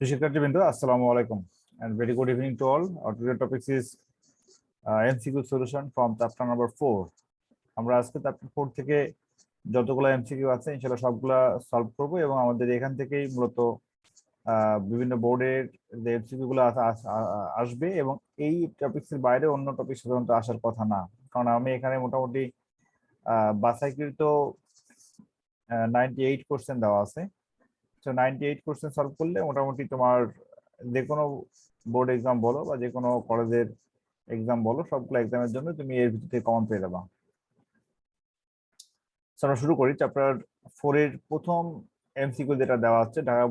শিক্ষার্থীবৃন্দ, আসসালামু আলাইকুম and very good evening to all. Our today topic is MCQ solution from chapter number 4. আমরা আজকে চ্যাপ্টার 4 থেকে যতগুলো MCQ আছে ইনশাআল্লাহ সবগুলা সলভ করব এবং আমাদের এখান থেকেই মূলত বিভিন্ন বোর্ডের যে MCQ গুলো আসবে এবং এই টপিকসের বাইরে অন্য টপিক সাধারণত আসার কথা না, কারণ আমি এখানে মোটামুটি বাছাইকৃত 98% দেওয়া আছে। তো 98% সলভ করলে মোটামুটি তোমার যে কোনো বোর্ড এক্সাম বলো বা যে কোনো কলেজের এক্সাম বলো, সবগুলো এক্সামের জন্য তুমি এর ভিতর থেকে কমন পেয়ে যাবা। আমরা শুরু করি। চ্যাপ্টার 4 এর প্রথম এমসিকিউ যেটা দেওয়া আছে, ঢাকা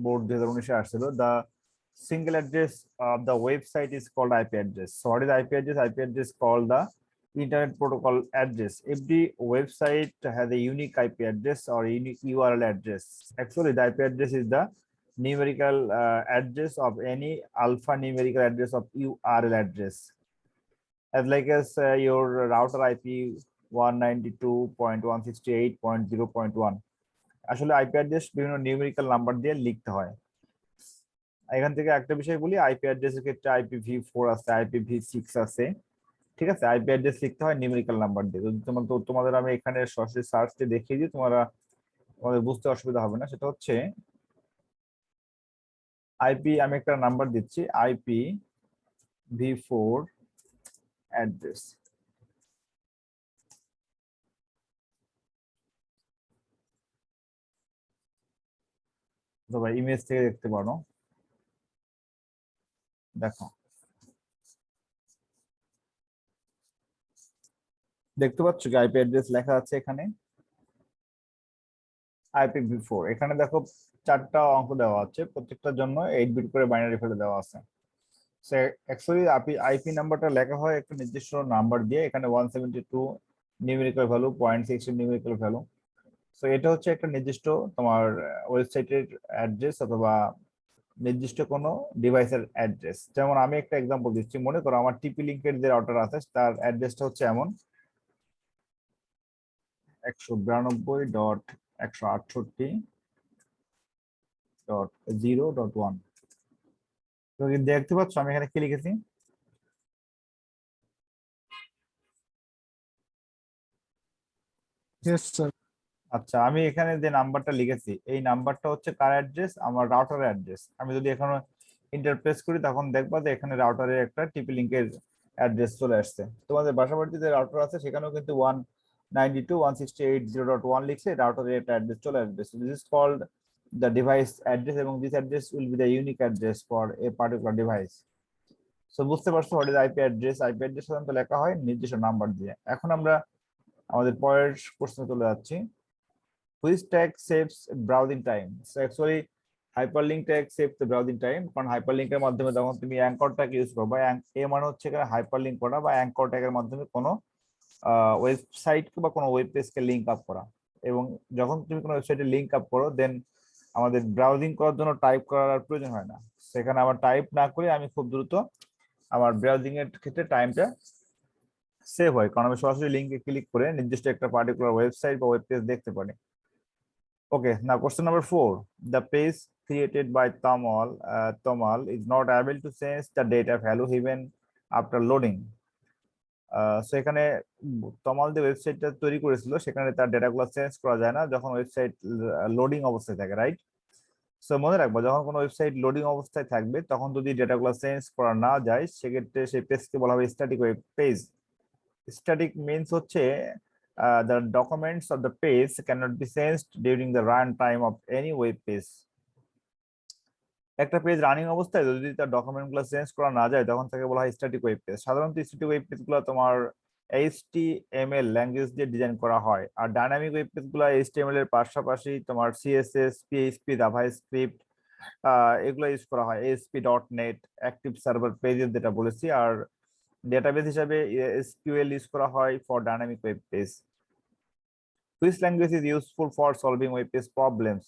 বোর্ড 2019-এ আসছিল, the single address of the website is called IP address. So what is IP address? IP address called the internet protocol address. Every website has a unique IP address or unique URL address. Actually, the IP address is the numerical address of any alphanumerical address of URL address. As like as your router IP 192.168.0.1. আসলে IP address বিভিন্ন numerical number দিয়ে লিখতে হয়। এখান থেকে একটা বিষয় বলি, আইপি অ্যাড্রেসের ক্ষেত্রে IPv4 আছে, IPv6 আছে, ঠিক আছে। আইপি অ্যাড্রেস লিখতে হয় নিউমেরিক্যাল নাম্বার দিয়ে। যদি তোমাদের আমি এখানে সরাসরি সার্চে দেখিয়ে দিই, তোমাদের বুঝতে অসুবিধা হবে না। সেটা হচ্ছে আইপি, আমি একটা নাম্বার দিচ্ছি, IPv4 অ্যাড্রেস। ইমেজ থেকে দেখতে পারো, দেখো, দেখতে পাচ্ছ কি আইপি অ্যাড্রেস লেখা আছে এখানে IPv4। এখানে দেখো 4টা অঙ্ক দেওয়া আছে, প্রত্যেকটার জন্য 8 বিট করে বাইনারি ফেলে দেওয়া আছে। সো অ্যাকচুয়ালি আইপি নাম্বারটা লেখা হয় একটা নির্দিষ্ট নাম্বার দিয়ে। এখানে 172 numerical value, 0.6 numerical value. So এটা হচ্ছে একটা নির্দিষ্ট তোমার ওয়েবসাইটের অ্যাড্রেস অথবা নির্দিষ্ট কোনো ডিভাইসের অ্যাড্রেস। যেমন আমি একটা এক্সাম্পল দিচ্ছি, মনে করো আমার টিপি লিংকের যে রাউটার আছে তার অ্যাড্রেসটা হচ্ছে এমন 192.168.0.1। তো দেখতে পাচ্ছ আমি এখানে কি লিখেছি? আচ্ছা, আমি এখানে যে নাম্বারটা লিখেছি এই নাম্বারটা হচ্ছে কার অ্যাড্রেস? আমার রাউটারের অ্যাড্রেস। আমি যদি এখন ইন্টারপ্রেস করি তখন দেখবা যে এখানে রাউটারের একটা টিপি লিংকের অ্যাড্রেস চলে আসছে। তোমাদের বাসাবাড়িতে যে রাউটার আছে সেখানেও কিন্তু 192.168.0.1 লিখলে রাউটারের একটা অ্যাড্রেস চলে আসবে। So this is called the device address এবং this address will be the unique address for a particular device. So বুঝতে পারছো what is IP address? IP address সাধারণত লেখা হয় নির্দিষ্ট নাম্বার দিয়ে। এখন আমরা আমাদের পরের প্রশ্নে চলে যাচ্ছি। Which tag saves browsing time? So actually hyperlink tag saves the browsing time, কারণ hyperlink এর মাধ্যমে যখন তুমি অ্যাঙ্কর ট্যাগ ইউজ করবে, এ মানে হচ্ছে এখানে হাইপারলিংক করা বা অ্যাঙ্কর ট্যাগের মাধ্যমে কোনো ওয়েবসাইট বা কোনো ওয়েব পেজকে লিংক আপ করা। এবং যখন তুমি কোনো ওয়েবসাইটে লিংক আপ করো দেন আমাদের ব্রাউজিং করার জন্য টাইপ করার প্রয়োজন হয় না। সেখানে আমার টাইপ না করে আমি খুব দ্রুত আমার ব্রাউজিং এর ক্ষেত্রে টাইমটা সেভ হয়, কারণ আমি সরাসরি লিংকে ক্লিক করে নির্দিষ্ট একটা পার্টিকুলার ওয়েবসাইট বা ওয়েব পেজ দেখতে পারি। Okay, now question number 4. The page created by Tomal is not able to change the data value even after loading. So এখানে তমাল যে ওয়েবসাইটটা তৈরি করেছিল সেখানে তার ডেটাগুলো চেঞ্জ করা যায় না যখন ওয়েবসাইট লোডিং অবস্থায় থাকে, রাইট? সো মনে রাখবো, যখন কোনো ওয়েবসাইট লোডিং অবস্থায় থাকবে তখন যদি ডেটাগুলো চেঞ্জ করা না যায় সেক্ষেত্রে সেই পেজকে বলা হবে static web page. Static means হচ্ছে the documents of the page cannot be changed during the run time of any web page. একটা পেজ রানিং অবস্থায় যদি তার ডকুমেন্ট গুলো চেঞ্জ করা না যায় তখন তাকে বলা হয় স্ট্যাটিক ওয়েব পেজ। সাধারণত স্ট্যাটিক ওয়েব পেজ গুলো তোমার HTML ল্যাঙ্গুয়েজ দিয়ে ডিজাইন করা হয়, আর ডাইনামিক ওয়েব পেজ গুলো HTML এর পাশাপাশি তোমার CSS, PHP, জাভাস্ক্রিপ্ট এগুলো ইউজ করা হয়, ASP.NET, অ্যাক্টিভ সার্ভার পেজেস যেটা বলেছি, আর ডেটাবেস হিসাবে SQL ইউজ করা হয় for dynamic web page. Which language is useful for solving web page problems?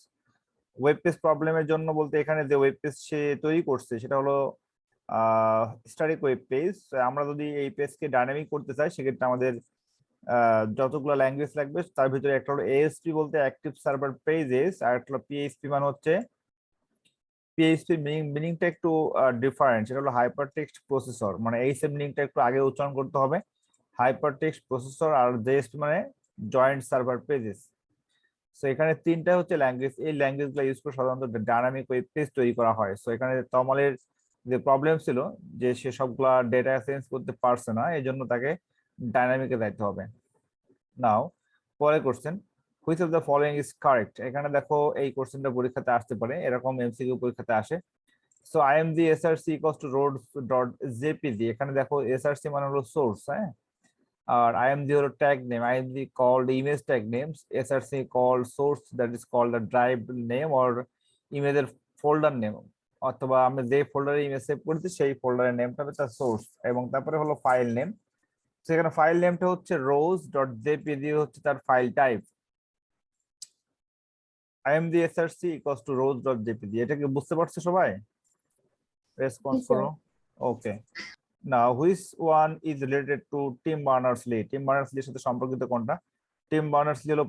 Web page প্রবলেমের জন্য বলতে এখানে যে ওয়েব পেজ সে তৈরি করছে সেটা হলো স্ট্যাটিক ওয়েব পেজ। আমরা যদি এই পেজকে ডাইনামিক করতে চাই সেক্ষেত্রে আমাদের যতগুলো ল্যাঙ্গুয়েজ লাগবে তার ভিতরে একটা হলো ASP বলতে অ্যাক্টিভ সার্ভার পেজেস, আর একটা হলো PHP মানে হচ্ছে পিএইচপি মিনিংটা একটু ডিফারেন্ট, সেটা হলো হাইপার টেক্সট প্রসেসর, মানে এই সেম মিনিংটা একটু আগে উচ্চারণ করতে হবে। হাইপার টেক্সট প্রসেসর আর জেএসপি মানে জয়েন্ট সার্ভার পেজেস। সো এখানে তিনটা হচ্ছে ল্যাঙ্গুয়েজ, এই ল্যাঙ্গুয়েজগুলো ইউজ করে সাধারণত ডাইনামিক ওয়েব পেজ তৈরি করা হয়। সো এখানে তমালের যে প্রবলেম ছিল যে সে সবগুলা ডেটা চেঞ্জ করতে পারছে না, এই জন্য তাকে ডাইনামিকে যাইতে হবে। নাও পরে question, which of the following is correct. এখানে দেখো এই কোশ্চেনটা পরীক্ষাতে আসতে পারে, এরকম এমসিকিউ পরীক্ষাতে আসে। So img src equals to roads.jpg, এখানে দেখো src মানে হলো সোর্স, হ্যাঁ, আর img হলো tag name, img called image tag names, src called source that is called the drive name or ইমেজের ফোল্ডার নেম, অথবা আমরা যে ফোল্ডারে ইমেজ সেভ করছি সেই ফোল্ডারের নেমটা হবে তার সোর্স, এবং তারপরে হলো ফাইল নেম। সেখানে ফাইল নেমটা হচ্ছে rows.jpg হচ্ছে তার file type. img src equals to rows.jpg, এটা কি বুঝতে পারছো সবাই? রেসপন্স করো। Okay, now which one is related to Tim Berners-Lee. Tim বার্নার্স-লির সাথে সম্পর্কিত কোনটা? টিম বার্নার্স-লি হলো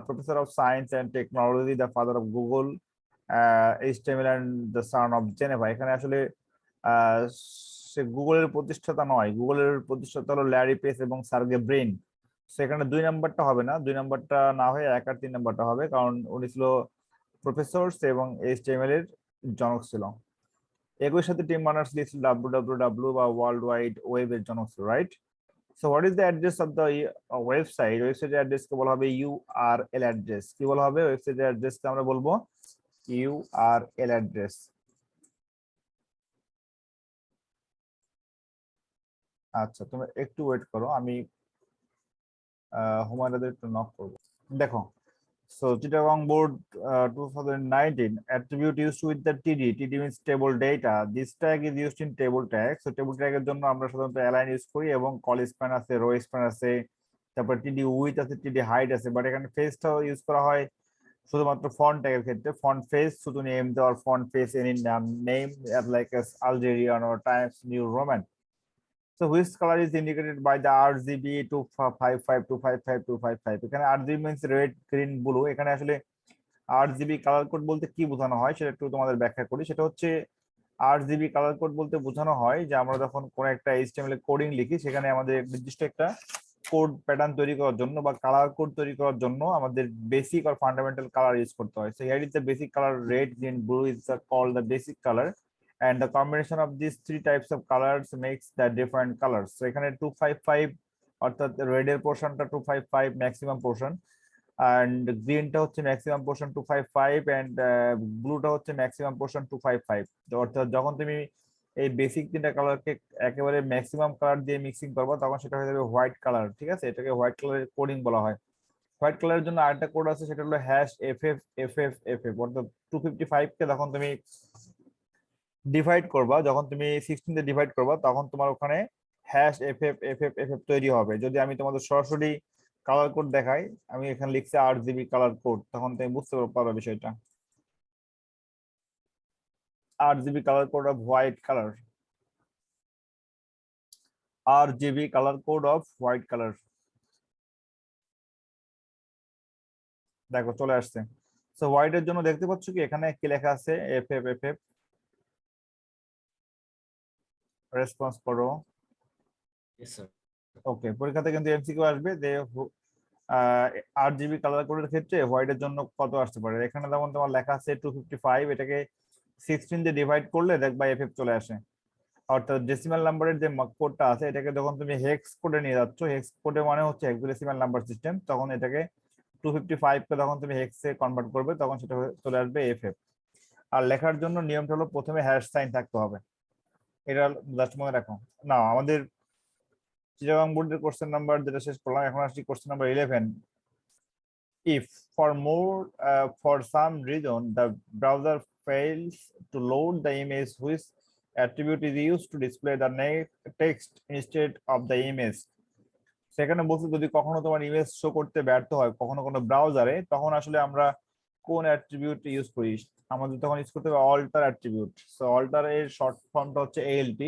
professor of science and technology, the father of Google, HTML and the son of Geneva. এখানে আসলে আহ, সে গুগলের প্রতিষ্ঠাতা নয়, গুগলের প্রতিষ্ঠাতা হলো ল্যারি পেজ এবং সার্গে ব্রেইন। সেখানে 2 নাম্বারটা হবে না, 2 নাম্বারটা না হয়ে 1 আর 3 নাম্বারটা হবে, কারণ উনি ছিল প্রফেসর এবং এইচটিএমএল এর জনক ছিল। একই সাথে টিম বার্নার্স-লি ছিল www বা ওয়ার্ল্ড ওয়াইড ওয়েবের জনক ছিল, right? So what is the address of the website? ওয়েবসাইটের অ্যাড্রেসকে বলা হবে ইউআরএল অ্যাড্রেস। কি বলা হবে? ওয়েবসাইটের অ্যাড্রেসকে আমরা বলবো ইউআরএল অ্যাড্রেস। আচ্ছা, তুমি একটু ওয়েট করো, আমি হুমায়ুনদের একটু নক করবো। দেখো, so Chittagong board 2019 attribute used with the TD means table data. This tag is used in table tag. So table tag এর জন্য আমরা সাধারণত align ইউজ করি এবং কল স্প্যান আছে, রো স্প্যান আছে, তারপর TD width আছে, TD height আছে, বাট এখানে ফেসটাও ইউজ করা হয় শুধুমাত্র ফন্ট ট্যাগের ক্ষেত্রে। ফন্ট ফেস শুধু নেম দেওয়ার, font face any name like Algerian or Times new Roman. So which color is indicated by the RGB 255 এখানে RGB means red, green, blue। এখানে আসলে RGB কালার কোড বলতে কি বোঝানো হয় সেটা একটু তোমাদের ব্যাখ্যা করি। সেটা হচ্ছে RGB কালার কোড বলতে বোঝানো হয় যে আমরা যখন কোন একটা HTML কোডিং লিখি, সেখানে আমাদের নির্দিষ্ট একটা কোড প্যাটার্ন তৈরি করার জন্য বা কালার কোড তৈরি করার জন্য আমাদের বেসিক আর ফান্ডামেন্টাল কালার ইউজ করতে হয়। So here is the basic colour, red, green, blue is called the basic colour, and the combination of these 3 types of colors makes the different colors. So এখানে 255 অর্থাৎ red এর পোরশনটা 255 maximum portion, and গ্রিনটা হচ্ছে maximum portion 255, and ব্লুটা হচ্ছে maximum portion 255। অর্থাৎ যখন তুমি এই বেসিক 3টা কালারকে একেবারে ম্যাক্সিমাম কালার দিয়ে মিক্সিং করবা, তখন সেটা হয়ে যাবে হোয়াইট কালার। ঠিক আছে, এটাকে হোয়াইট কালারের কোডিং বলা হয়। হোয়াইট কালারের জন্য আরেকটা কোড আছে, সেটা হলো #FFFF, অর্থাৎ 255 কে যখন তুমি ডিভাইড করবা, যখন তুমি 16 দিয়ে ডিভাইড করবা, তখন তোমার ওখানে #FFFFF তৈরি হবে। যদি আমি তোমাদের সরাসরি কালার কোড দেখাই, আমি এখানে লিখছি RGB কালার কোড, তখন তুমি বুঝতে পারবে বিষয়টা। RGB colour code off white colour, RGB colour code off white colour. দেখো চলে আসছে। সো হোয়াইটের জন্য দেখতে পাচ্ছ কি এখানে কি লেখা আছে? FFFF। রেসপন্স করো। ওকে, পরীক্ষাতে কিন্তু এমসিকিউ আসবে যে RGB কালার কোডের ক্ষেত্রে হোয়াইটের জন্য কত আসতে পারে। এখানে যেমন তোমার লেখা আছে 255, এটাকে 16 দিয়ে ডিভাইড করলে দেখবা FF চলে আসে। অর্থাৎ ডেসিমাল নাম্বারের যে কোডটা আছে, এটাকে যখন তুমি হেক্স কোডে নিয়ে যাচ্ছ, হেক্স কোডে মানে হচ্ছে হেক্সাডেসিমাল নাম্বার সিস্টেম, তখন এটাকে 255 কে যখন তুমি হেক্সে কনভার্ট করবে, তখন সেটা চলে আসবে FF। আর লেখার জন্য নিয়মটা হলো প্রথমে হ্যাশ সাইন থাকতে হবে, এটা জাস্ট মনে রাখো। না, আমাদের চিটাগাং বোর্ডের কোশ্চেন নাম্বার যেটা শেষ করলাম, এখন আসছি question number 11। If for some reason the browser fails to load the image, which attribute is used to display the text instead of the image? সেখানে বলছে যদি কখনো তোমার ইমেজ শো করতে ব্যর্থ হয় কখনো কোনো ব্রাউজারে, তখন আসলে আমরা কোন অ্যাট্রিবিউট ইউজ করি? আমাদের তখন ইউজ করতে হবে অল্টার অ্যাট্রিবিউট। সো অল্টার এর শর্ট ফর্মটা হচ্ছে ALT।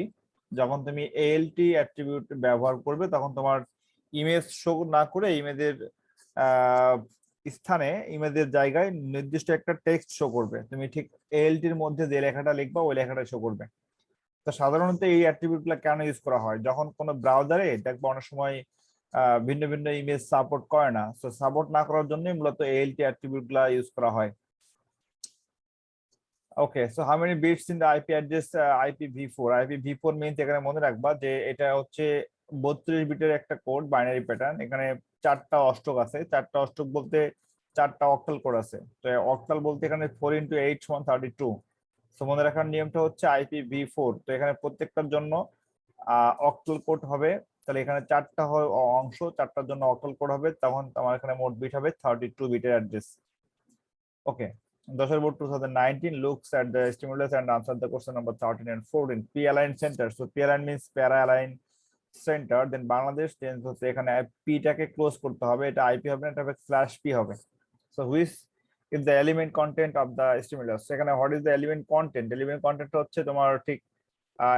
যখন তুমি ALT অ্যাট্রিবিউট ব্যবহার করবে, তখন তোমার ইমেজ শো না করে ইমেজের স্থানে ইমেজের জায়গায় নির্দিষ্ট একটা টেক্সট শো করবে, তুমি ঠিক এএলটির মধ্যে যে লেখাটা লিখবা ওই লেখাটা শো করবে। তো সাধারণত এই অ্যাট্রিবিউট গুলো কেন ইউজ করা হয়, যখন কোনো ব্রাউজারে দেখবো অনেক সময় ভিন্ন ভিন্ন ইমেজ সাপোর্ট করে না, তো সাপোর্ট না করার জন্যই মূলত এএলটি অ্যাট্রিবিউট গুলা ইউজ করা হয়। Okay, so how many bits in the IP address IPv4? IPv4 means এখানে মনে রাখবা যে এটা হচ্ছে 32 বিটের একটা কোড, বাইনারি প্যাটার্ন। এখানে 4টা অষ্টক আছে, 4টা অষ্টক বলতে 4টা অক্টাল কোড আছে। তো অক্টাল বলতে এখানে 4 × 8 = 32। তো মনে রাখার নিয়মটা হচ্ছে IPv4, তো এখানে প্রত্যেকটার জন্য অক্টাল কোড হবে। তাহলে এখানে 4টা অংশ, 4টার জন্য অক্টাল কোড হবে, তখন তোমার এখানে মোট বিট হবে 32 বিটের address. Okay, Dashboard 2019 looks at the stimulus and answer the question number 13 and 14. P-align center. So P-align means para-align center. Then Bangladesh tense হচ্ছে এখানে P টাকে ক্লোজ করতে হবে, এটা IP হবে না, এটা হবে /P হবে। So which is the element content of the stimulus? সেখানে what is the element content? Element content হচ্ছে তোমার ঠিক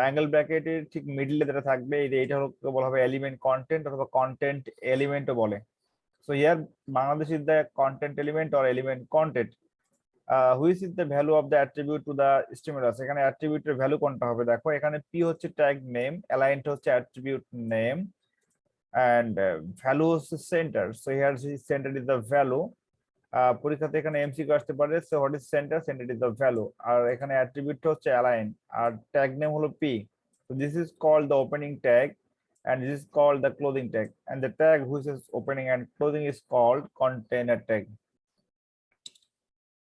অ্যাঙ্গেল ব্র্যাকেটের ঠিক মিডলে যেটা থাকবে, এইটা বলা হবে এলিমেন্ট কন্টেন্ট অথবা কন্টেন্ট এলিমেন্টও বলে। So here Bangladesh is the content element or element content. Which is the value of the attribute to the stimulus? এখানে অ্যাট্রিবিউটের ভ্যালু কোনটা হবে, দেখো এখানে P হচ্ছে ট্যাগ নেম, অ্যালাইন্ড হচ্ছে অ্যাট্রিবিউট নেম, এন্ড ভ্যালু হচ্ছে center. So here center is the value. পরীক্ষাতে এখানে এমসিকিউ আসতে পারে, so what is center? Center is the value. আর এখানে অ্যাট্রিবিউট হচ্ছে অ্যালাইন, আর ট্যাগ নেম হলো P। So this is called the opening tag and this is called the closing tag, and the tag which is opening and closing is called container tag.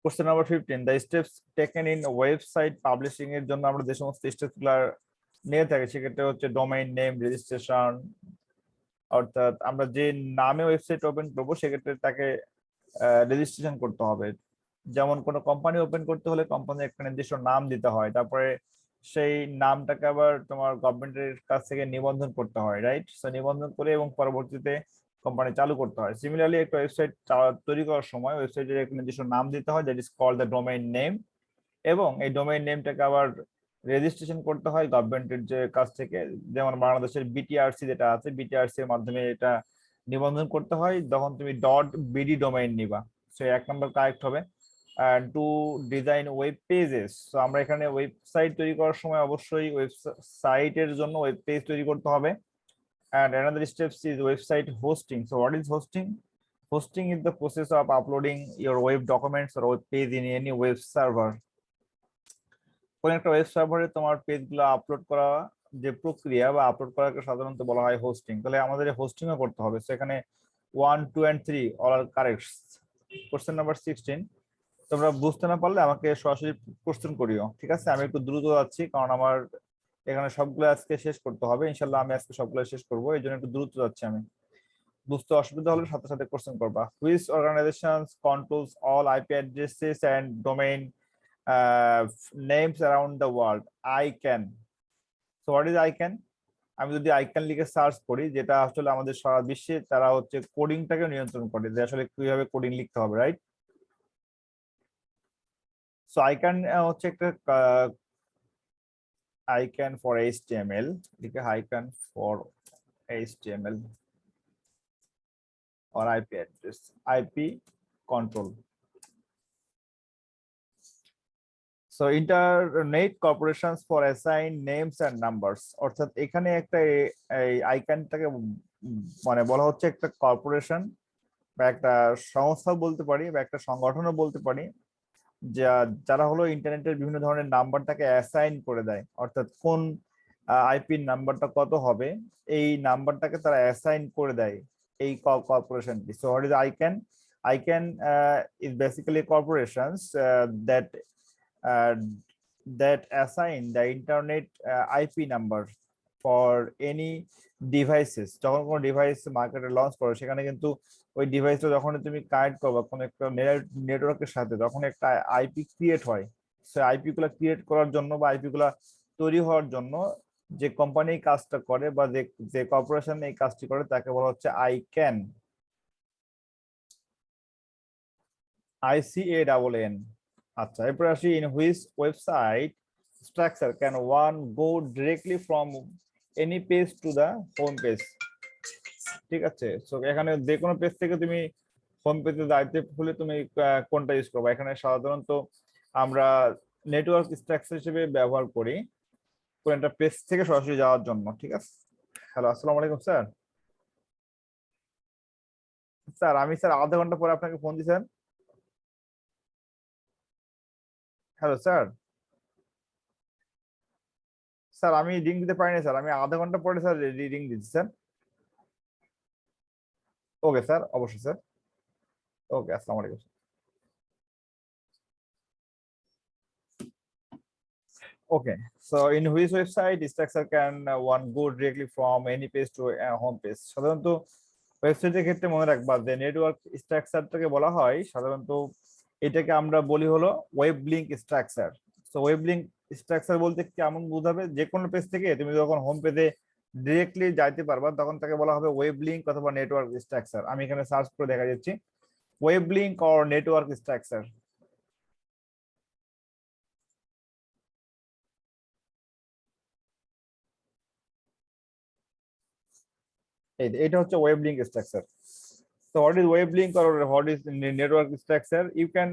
Question number 15. The steps taken in website publishing এর জন্য আমরা যে সমস্ত steps গুলো নিয়ে থাকি সেক্ষেত্রে হচ্ছে ডোমেইন নেম রেজিস্ট্রেশন, অর্থাৎ আমরা যে নামে ওয়েবসাইট ওপেন করব সেক্ষেত্রে তাকে রেজিস্ট্রেশন করতে হবে। যেমন কোনো কোম্পানি ওপেন করতে হলে কোম্পানির একটা নির্দিষ্ট নাম দিতে হয়, তারপরে সেই নামটাকে আবার তোমার গভর্নমেন্টের কাছ থেকে নিবন্ধন করতে হয়, রাইট? সো নিবন্ধন করে এবং পরবর্তীতে কোম্পানি চালু করতে হয়। সিমিলারলি একটা ওয়েবসাইট তৈরি করার সময় ওয়েবসাইটের একটা নির্দিষ্ট নাম দিতে হয়, that is called the domain name, এবং এই ডোমেইন নেমটাকে আবার রেজিস্ট্রেশন করতে হয় গভর্নমেন্টের যে কাছ থেকে। যেমন বাংলাদেশের বিটিআরসি যেটা আছে, বিটিআরসি এর মাধ্যমে এটা নিবন্ধন করতে হয়, তখন তুমি .bd ডোমেইন নিবা। সো 1 নম্বর কারেক্ট হবে। টু ডিজাইন ওয়েব পেজেস, তো আমরা এখানে ওয়েবসাইট তৈরি করার সময় অবশ্যই ওয়েবসাইটের জন্য ওয়েব পেজ তৈরি করতে হবে। And another step is website hosting. So what is hosting? Hosting is the process of uploading your web documents or web page in any web server. কোন একটা ওয়েব সার্ভারে তোমার পেজগুলো আপলোড করা যে প্রক্রিয়া বা আপলোড করাকে সাধারণত বলা হয় হোস্টিং। তাহলে আমাদের হোস্টিংও করতে হবে। সেখানে 1, 2 and 3 all are correct. Question number 16। তোমরা বুঝতে না পারলে আমাকে সরাসরি কোশ্চেন করিও, ঠিক আছে? আমি একটু দ্রুত যাচ্ছি কারণ আমার এখানে সবগুলো আজকে শেষ করতে হবে। ইনশাল্লাহ আমি আজকে সবগুলো শেষ করবো, এই জন্য একটু দ্রুত যাচ্ছি আমি। বুঝতে অসুবিধা হলে সাথে সাথে কোশ্চেন করবা। Which organisations controls all IP addresses and domain names around the world? ICANN. So what is ICANN? আমি যদি আইক্যান লিখে সার্চ করি, যেটা আসলে আমাদের সারা বিশ্বে তারা হচ্ছে কোডিংটাকে নিয়ন্ত্রণ করে, যে আসলে কিভাবে কোডিং লিখতে হবে, রাইট? সো আইক্যান হচ্ছে একটা ICANN for HTML, ठीक है, ICANN for HTML or IP address, IP control. So internet corporations for assign names and numbers, অর্থাৎ এখানে একটা এই আইকনটাকে মানে বলা হচ্ছে একটা কর্পোরেশন বা একটা সংস্থা বলতে পারি বা একটা সংগঠনও বলতে পারি, যারা হলো ইন্টারনেটের বিভিন্ন ধরনের নাম্বারটাকে অ্যাসাইন করে দেয়, অর্থাৎ কোন আইপি নাম্বারটা কত হবে এই নাম্বারটাকে তারা অ্যাসাইন করে দেয় এই কর্পোরেশনটি। So what is ICANN? ICANN is basically corporations that that assign the internet IP number for any devices. যখন কোনো ডিভাইস মার্কেটে লঞ্চ করো সেখানে কিন্তু ওই ডিভাইসটা যখন তুমি কানেক্ট করবে কোনো একটা নেটওয়ার্কের সাথে, তখন একটা আইপি ক্রিয়েট হয়। সো আইপি গুলা ক্রিয়েট করার জন্য বা আইপি গুলা তৈরি হওয়ার জন্য যে কোম্পানি কাজটা করে বা যে কর্পোরেশন এই কাজটি করে তাকে বলা হচ্ছে আইক্যান, ICANN। আচ্ছা, এরপর আসি, in which website structure can one go directly from any page to the home page? ঠিক আছে, সো এখানে যে কোনো পেজ থেকে তুমি হোম পেজে যাইতে হলে তুমি কোনটা ইউজ করবে? এখানে সাধারণত আমরা নেটওয়ার্ক স্ট্রাকচার হিসেবে ব্যবহার করি কোন একটা পেজ থেকে সরাসরি যাওয়ার জন্য। ঠিক আছে। হ্যালো, আসসালামু আলাইকুম স্যার। স্যার আমি স্যার আধা ঘন্টা পরে আপনাকে ফোন দিয়েছেন। Hello sir. স্যার আমি রিং দিতে পারিনি স্যার, আমি আধা ঘন্টা পরে স্যার রিং দিচ্ছি স্যার। ওকে স্যার, অবশ্যই স্যার। ওকে, আসসালামু আলাইকুম। Okay, so in which website structure can one go directly from any page to a home page? সাধারণত ওয়েবসাইটের ক্ষেত্রে মনে রাখবা যে নেটওয়ার্ক স্ট্রাকচারটাকে বলা হয় সাধারণত, এটাকে আমরা বলি হলো ওয়েব লিংক স্ট্রাকচার। তো ওয়েব লিংক স্ট্রাকচার বলতে কেমন বোঝাবে? যে কোনো পেজ থেকে তুমি যখন হোম পেজে ডিরেক্টলি যাইতে পারবা তখন তাকে বলা হবে ওয়েব লিংক অথবা নেটওয়ার্ক স্ট্রাকচার। আমি এখানে সার্চ করে দেখা যাচ্ছি web link or network structure. এটা হচ্ছে web link structure. So what is web link or what is network structure? You can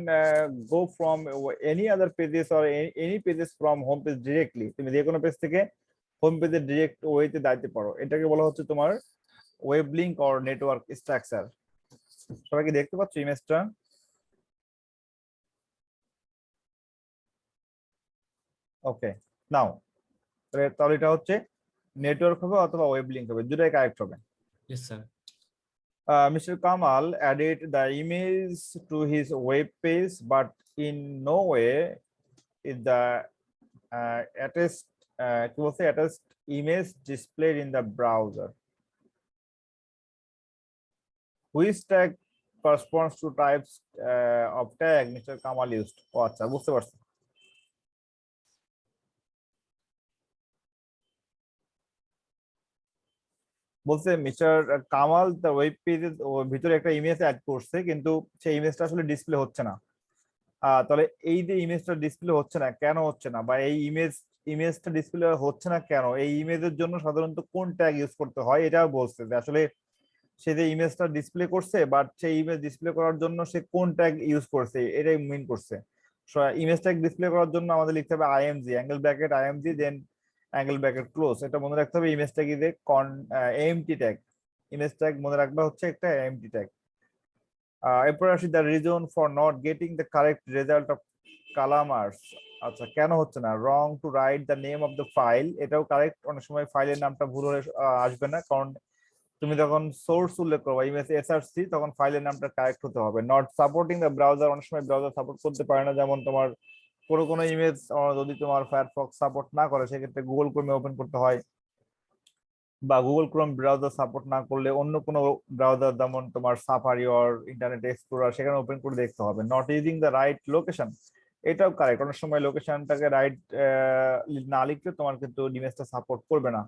go from any other pages or any pages from home page directly. তুমি যে কোনো page থেকে home পেজে direct ওয়েতে যাইতে পারো, এটাকে বলা হচ্ছে তোমার web link or network structure. সবাই কি দেখতে পাচ্ছ ইমেজটা? ওকে, নাও তাহলে এটা হচ্ছে নেটওয়ার্ক হবে অথবা ওয়েব লিংক হবে, দুটাই কারেক্ট হবে। Yes, sir. Mr. Kamal added the image to his web page, but in no way is the attached কি বলছে attached image displayed in the browser. Which tag corresponds to types of tag Mr. Kamal used? ও আচ্ছা, বুঝতে পারছি। বলছে mister Kamal তার web পেজের ভিতরে একটা ইমেজ অ্যাড করছে, কিন্তু সেই ইমেজটা আসলে ডিসপ্লে হচ্ছে না। তাহলে এই যে ইমেজটা ডিসপ্লে হচ্ছে না, কেন হচ্ছে না, বা এই ইমেজটা ডিসপ্লে হচ্ছে না কেন, এই ইমেজের জন্য সাধারণত কোন ট্যাগ ইউজ করতে হয় এটাও বলছে যে আসলে সে যে ইমেজটা ডিসপ্লে করছে বাট সেই ইমেজ ডিসপ্লে করার জন্য সে কোন ট্যাগ ইউজ করছে এটাই মিন করছে। ইমেজ ট্যাগ ডিসপ্লে করার জন্য আমাদের লিখতে হবে IMG, angle bracket IMG, then angle bracket close. এটা মনে রাখতে হবে। Image tag is a empty tag. Image tag মনে রাখবা হচ্ছে একটা এএমটি ট্যাগ। এরপর আসি the reason for not getting the correct result of কালামার্স। আচ্ছা, কেন হচ্ছে না? Wrong to write the name of the file, এটাও কারেক্ট। অনেক সময় ফাইলের নামটা ভুল হয়ে আসবে না, কারণ তুমি যখন সোর্স উল্লেখ করবে ইমেজ এসআরসি তখন ফাইলের নামটা কারেক্ট হতে হবে। নট সাপোর্টিং দ্য ব্রাউজার, অনেক সময় ব্রাউজার সাপোর্ট করতে পারে না, যেমন তোমার কোনো ইমেজ যদি তোমার ফায়ারফক্স সাপোর্ট না করে সেক্ষেত্রে গুগল ক্রোমে ওপেন করতে হয়, বা গুগল ক্রোম ব্রাউজার সাপোর্ট না করলে অন্য কোনো ব্রাউজার যেমন তোমার সাফারি অর ইন্টারনেট এক্সপ্লোরার সেখানে ওপেন করে দেখতে হবে। Not using the right location, এটাও কারেক্ট। অনেক সময় লোকেশনটাকে রাইট না লিখলে তোমার কিন্তু ইমেজটা সাপোর্ট করবে না।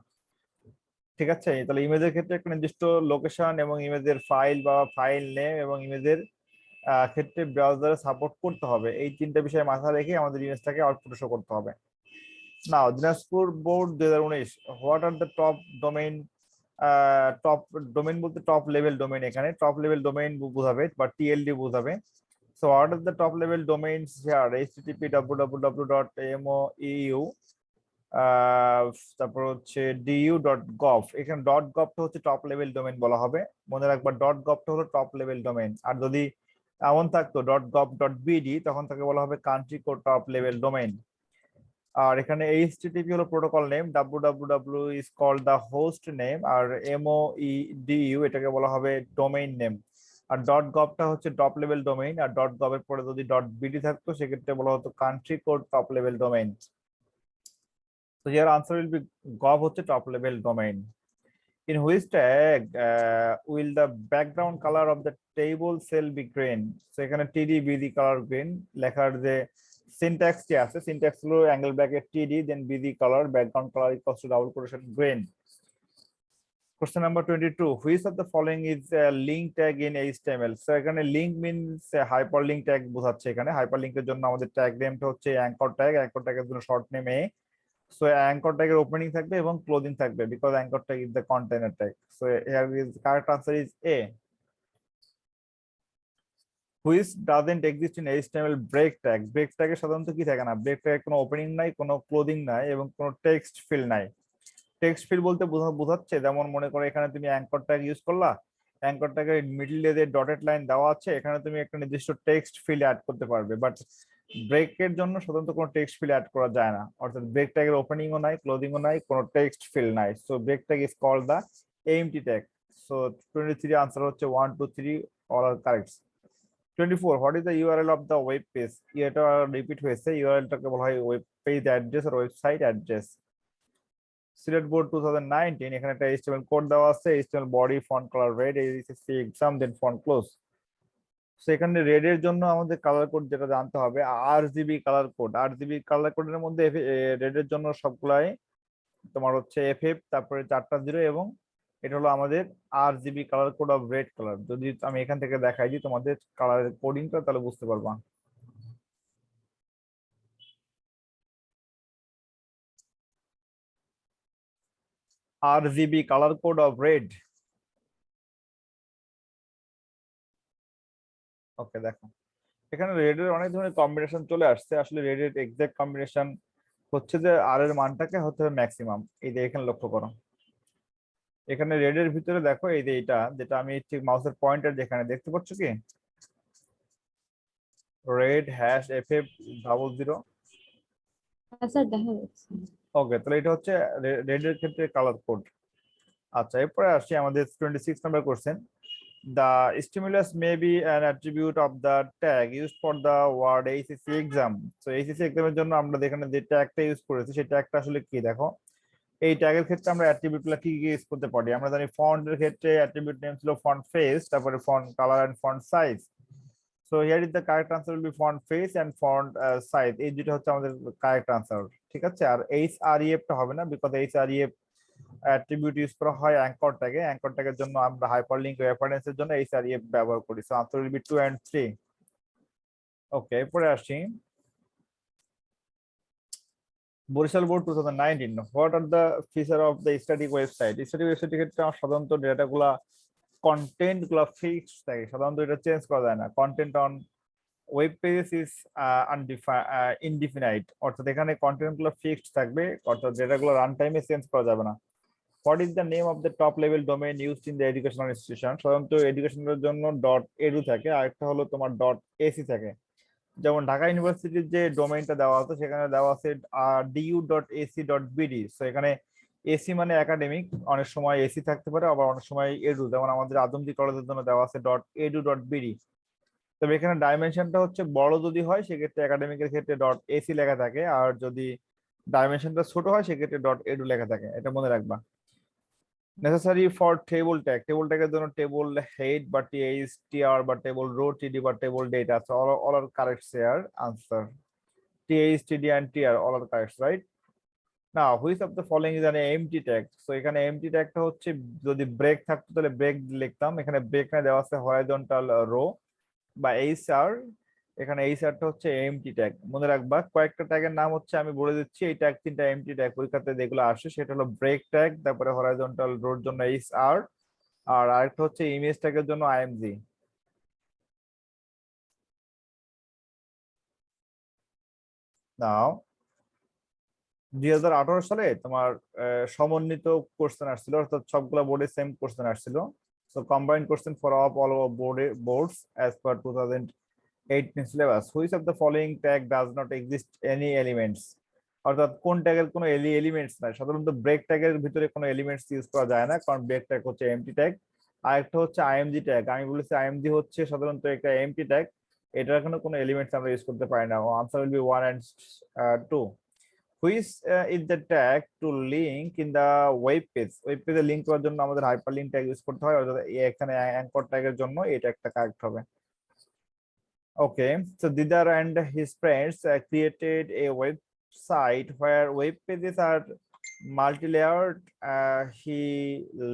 ঠিক আছে, তাহলে ইমেজের ক্ষেত্রে একটা নির্দিষ্ট লোকেশন এবং ইমেজের ফাইল বা ফাইল নেম এবং ইমেজের ক্ষেত্রে ব্রাউজারে সাপোর্ট করতে হবে। এই তিনটা বিষয় মাথায় রেখে আমাদের ইমেজটাকে আউটপুট শো করতে হবে। Now Dinajpur board 2019, what are the top domain? Top domain বলতে টপ লেভেল ডোমেইন, এখানে টপ লেভেল ডোমেইন বোঝাবে বা টিএলডি বোঝাবে। So what are the top level domains here? http www.moeu, তারপর হচ্ছে du.gov। এখানে ডট গভটা হচ্ছে টপ লেভেল ডোমেইন বলা হবে, মনে রাখবা। ডট গভটা হলো টপ লেভেল ডোমেইন। আর যদি এমন থাকতো .gov.bd তখন তাকে বলা হবে country code top level domain. আর এখানে http হলো protocol name, www is called the host name, আর moedu এটাকে বলা হবে ডোমেইন নেম। আর ডট গভটা হচ্ছে টপ লেভেল ডোমেইন, আর ডট গভ এর পরে যদি .bd থাকতো সেক্ষেত্রে বলা হতো country code top level domain. So your answer will be gov হচ্ছে top level domain. In which tag will the background color of the table cell be green? So এখানে td bd color green লেখার যে syntax টি আছে, syntax হলো angle bracket td then bd color, background color equals to double quotation green. Question number 22, which of the following is a link tag in HTML? So এখানে link means hyperlink tag বোঝাচ্ছে। এখানে hyperlink এর জন্য আমাদের tag nameটা হচ্ছে anchor tag, anchor tag এর জন্য short name a। So anchor tag এর opening থাকবে এবং closing থাকবে because anchor tag is the container tag. So here is correct answer is A. Which doesn't exist in HTML break tag. Break ট্যাগে সাধারণত কি থাকে না, ব্রেক ট্যাগে কোনো ওপেনিং নাই, কোনো ক্লোজিং নাই এবং কোনো টেক্সট ফিল্ড নাই। টেক্সট ফিল্ড বলতে বোঝাচ্ছে যেমন মনে করো এখানে তুমি অ্যাঙ্কর ট্যাগ ইউজ করলা, অ্যাঙ্কর ট্যাগের মিডলে যে ডটেড লাইন দেওয়া আছে এখানে তুমি একটা নির্দিষ্ট টেক্সট ফিল্ড অ্যাড করতে পারবে, বাট ব্রেকের জন্য সাধারণত কোনো টেক্সট ফিল্ড অ্যাড করা যায় না, অর্থাৎ ব্রেক ট্যাগের ওপেনিংও নাই, ক্লোজিংও নাই, কোনো টেক্সট ফিল্ড নাই। So break tag is called the empty tag. So 23 answer হচ্ছে 1 2 3 all are correct. 24 what is the URL of the web page. এটা রিপিট হয়েছে, ইউআরএলটাকে বলা হয় ওয়েব পেজ অ্যাড্রেস আর ওয়েবসাইট অ্যাড্রেস। সিলেট বোর্ড 2019, এখানে একটা এইচটিএমএল কোড দেওয়া আছে, HTML body font colour red, HSC exam then font close. সেখানে রেড এর জন্য আমাদের কালার কোড যেটা জানতে হবে RGB colour code. RGB colour কোডের মধ্যে রেড এর জন্য সবগুলাই তোমার হচ্ছে এফএফ তারপরে 4টা 0 এবং এটা হলো আমাদের RGB colour code of red colour. যদি আমি এখান থেকে দেখাই দিই তোমাদের কালারের কোডিংটা তাহলে বুঝতে পারবা। RGB colour code of red. Okay দেখো এখানে রেড এর অনেক ধরনের কম্বিনেশন চলে আসছে, আসলে রেড এর এক্সাক্ট কম্বিনেশন হচ্ছে যে আর এর মানটাকে হতে হবে ম্যাক্সিমাম। এই যে এখানে লক্ষ্য করো, এখানে রেড এর ভিতরে দেখো এই যে এটা যেটা আমি ঠিক মাউসের পয়েন্টার যেখানে দেখতে পাচ্ছ কি রেড হ্যাশ এফএফ 00। স্যার দেখা যাচ্ছে। ওকে তাহলে এটা হচ্ছে রেড এর ক্ষেত্রে কালার কোড। আচ্ছা এরপরে আসি আমাদের 26 number question. The stimulus may be an attribute of the tag used for the word ACC exam. So ACC exam এর জন্য আমরা এখানে যে ট্যাগটা ইউজ করেছি সেই ট্যাগটা আসলে কি দেখো, এই ট্যাগের ক্ষেত্রে আমরা অ্যাট্রিবিউট গুলো কি কি ইউজ করতে পারি। আমরা জানি ফন্টের ক্ষেত্রে অ্যাট্রিবিউট নেম ছিল ফন্ট ফেস, তারপরে font colour and font size. So here is the correct answer will be font face and font size. এই দুটো হচ্ছে আমাদের কারেক্ট আনসার, ঠিক আছে। আর এইচআরইএফ টা হবে না, বিকজ এইচআরইএফ অ্যাট্রিবিউট ইউজ করা হয় অ্যাঙ্কর ট্যাগে। অ্যাঙ্কর ট্যাগের জন্য আমরা হাইপারলিংক রেফারেন্সের জন্য এইচআরইএফ ব্যবহার করি। So answer will be 2 and 3। Okay এরপরে আসি Barishal board 2019, what are the feature of the static website. Static ওয়েবসাইটের ক্ষেত্রে আমার সাধারণত ডেটাগুলা কন্টেন্ট গুলা ফিক্সড থাকে, সাধারণত এটা চেঞ্জ করা যায় না। Content on web pages is indefinite, অর্থাৎ এখানে কন্টেন্ট গুলো ফিক্সড থাকবে, অর্থাৎ ডেটাগুলো রান টাইমে চেঞ্জ করা যাবে না। What is the name of the top level domain used in the educational institution. সাধারণত এডুকেশনের জন্য ডট এডু থাকে, আর একটা হলো তোমার ডট এসি থাকে। যেমন ঢাকা ইউনিভার্সিটির যে ডোমেইনটা দেওয়া আছে সেখানে দেওয়া আছে du.ac.bd। সো এখানে এসি মানে একাডেমিক, অনেক সময় এসি থাকতে পারে, আবার অনেক সময় এডু, যেমন আমাদের আদমজি কলেজের জন্য দেওয়া আছে .edu.bd। তবে এখানে ডাইমেনশনটা হচ্ছে বড় যদি হয় সেক্ষেত্রে একাডেমিকের ক্ষেত্রে ডট এসি লেখা থাকে, আর যদি ডাইমেনশনটা ছোট হয় সেক্ষেত্রে ডট এডু লেখা থাকে, এটা মনে রাখবা। Necessary for table tag, table ট্যাগের জন্য টেবল হেড বা টিএইচ টিআর বা টেবল রো টিডি বা টেবল ডেট আছে, all are correct here answer. TH TD and TR all are correct, right. না which of the following is an empty tag. So এখানে empty ট্যাগটা হচ্ছে, যদি break থাকতো তাহলে ব্রেক লিখতাম, এখানে ব্রেক না দেওয়া আছে হরাইজন্টাল রো বা এইচআর, এখানে এইচআরটা হচ্ছে এমটি ট্যাগ। মনে রাখবা কয়েকটা ট্যাগের নাম হচ্ছে আমি বলে দিচ্ছি, এই ট্যাগ তিনটা এমটি ট্যাগ পরীক্ষাতে যেগুলো আসে সেটা হলো ব্রেক ট্যাগ, তারপরে হরাইজন্টাল রোর জন্য এইচআর, আর আরেকটা হচ্ছে ইমেজ ট্যাগের জন্য আইএমজি। নাও 2018 সালে তোমার সমন্বিত কোশ্চেন আসছিল, অর্থাৎ সবগুলা বোর্ডে সেম কোশ্চেন আসছিল। So combined question for all boards as per 2018 syllabus. Which of the following tag does not exist any elements? অর্থাৎ কোন ট্যাগের কোনো এলিমেন্টস নাই। সাধারণত ব্রেক ট্যাগের ভিতরে কোনো এলিমেন্টস ইউজ করা যায় না, কারণ ব্রেক ট্যাগ হচ্ছে এমটি ট্যাগ। আর একটা হচ্ছে আইএমজি ট্যাগ, আমি বলেছি আইএমজি হচ্ছে সাধারণত একটা এমটি ট্যাগ, এটার কোনো এলিমেন্টস আমরা ইউজ করতে পারি না। Answer will be 1 and 2। Which is the tag two link in the web page. Web পেজে লিঙ্ক করার জন্য আমাদের হাইপার লিঙ্ক ট্যাগ ইউজ করতে হয়, অর্থাৎ এখানে অ্যাঙ্কর ট্যাগের জন্য এটা একটা কারেক্ট হবে। Okay so Didar and his friends created a website where web pages are multi-layered. He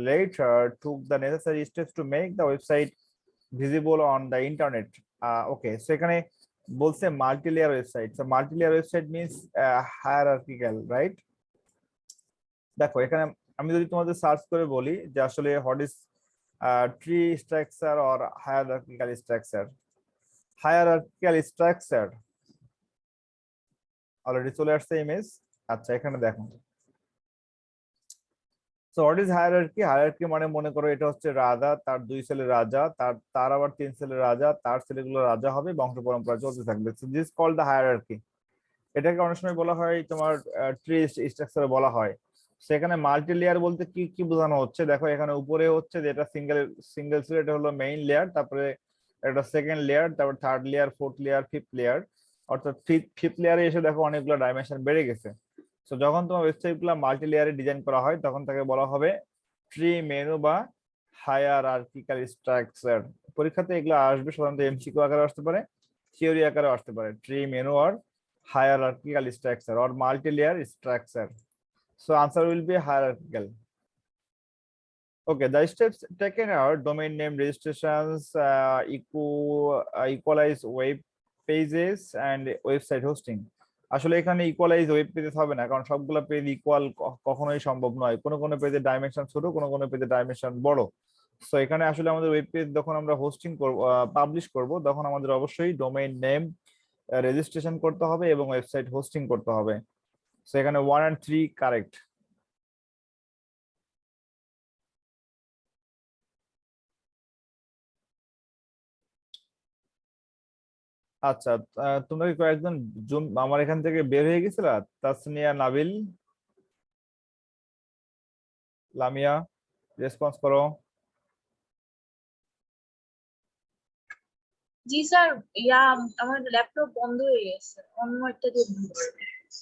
later took the necessary steps to make the website visible on the internet. Okay so এখানে বলছে multi layer website. So multi layer website means hierarchical, right. দেখো এখানে আমি যদি তোমাদের search করে বলি যে আসলে what is tree structure or hierarchical structure, hierarchical structure already চলে আসছে ইমেজ। আচ্ছা এখানে দেখো, so what is hierarchy? Hierarchy মানে মনে করো এটা হচ্ছে রাজা, তার 2 ছেলে রাজা, তার তার আবার 3 ছেলে রাজা, তার ছেলেগুলো রাজা হবে, বংশ পরম্পরা চলতে থাকবে। So this called the hierarchy. এটাকে অনেক সময় বলা হয় তোমার ট্রি স্ট্রাকচার বলা হয়। সেখানে মাল্টি লেয়ার বলতে কি কি বোঝানো হচ্ছে দেখো, এখানে উপরে হচ্ছে যেটা সিঙ্গেল সিঙ্গেল ছিল এটা হলো মেইন লেয়ার, তারপরে একটা সেকেন্ড লেয়ার, তারপর third layer, fourth layer, fifth layer. অর্থাৎ ফিফথ লেয়ারে এসে দেখো অনেকগুলো ডাইমেনশন বেড়ে গেছে। তো যখন তোমার ওয়েবসাইট গুলো মাল্টি লেয়ারে ডিজাইন করা হয় তখন তাকে বলা হবে ট্রি মেনু বা হায়ারার্কিক্যাল স্ট্রাকচার। পরীক্ষাতে এগুলো আসবে, সাধারণত এমসিকিউ আকারে আসতে পারে, থিওরি আকারে আসতে পারে। ট্রি মেনু আর hierarchical structure or multi-layer structure. So answer will be hierarchical. Okay, the steps taken are domain name registrations, equalize web pages and website hosting. আসলে এখানে ইকুয়ালাইজ ওয়েব পেজেস হবে না, কারণ সবগুলো পেজ ইকুয়াল কখনোই সম্ভব নয়। কোনো কোনো পেজের ডাইমেনশন ছোট, কোনো কোনো পেজের ডাইমেনশন বড়। সো এখানে আসলে আমাদের ওয়েব পেজ যখন আমরা হোস্টিং করব, পাবলিশ করব, তখন আমাদের অবশ্যই ডোমেইন নেম রেজিস্ট্রেশন করতে হবে এবং ওয়েবসাইট হোস্টিং করতে হবে। সেখানে 1 and 3 কারেক্ট। আচ্ছা, তোমরা কি কয়েকজন জুম আমার এখান থেকে বের হয়ে গেছিলা? তাসনিয়া, নাবিল, লামিয়া, রেসপন্স করো। জি স্যার, ইয়া আমার ল্যাপটপ বন্ধ হয়ে গেছে, অন্য একটা দিয়ে দিয়েছি।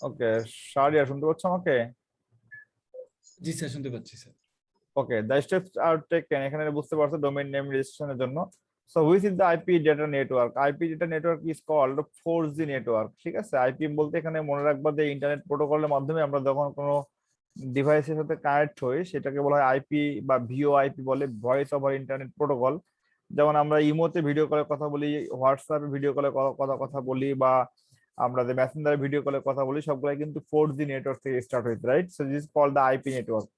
ওকে, শারিয়া শুনতে পাচ্ছ আমাকে? জি স্যার, শুনতে পাচ্ছি sir. Okay, the steps are taken, এখানে বুঝতে পারছো ডোমেইন নেম রেজিস্ট্রেশনের জন্য। So which is the IP data network? IP data network is called 4G network. ঠিক আছে, আইপি বলতে এখানে মনে রাখবা যে ইন্টারনেট প্রোটোকলের মাধ্যমে আমরা যখন কোনো ডিভাইসের সাথে কানেক্ট হই সেটাকে বলা হয় আইপি বা ভিওআইপি বলে, ভয়েস ওভার ইন্টারনেট প্রোটোকল। যেমন আমরা ইমোতে ভিডিও কলে কথা বলি, হোয়াটসঅ্যাপে ভিডিও কলে কথা কথা বলি, বা আমরা যে মেসেঞ্জারে ভিডিও কলে কথা বলি, সবগুলাই কিন্তু 4G নেটওয়ার্ক থেকে স্টার্ট হয়েছে, right? So this is called the IP network.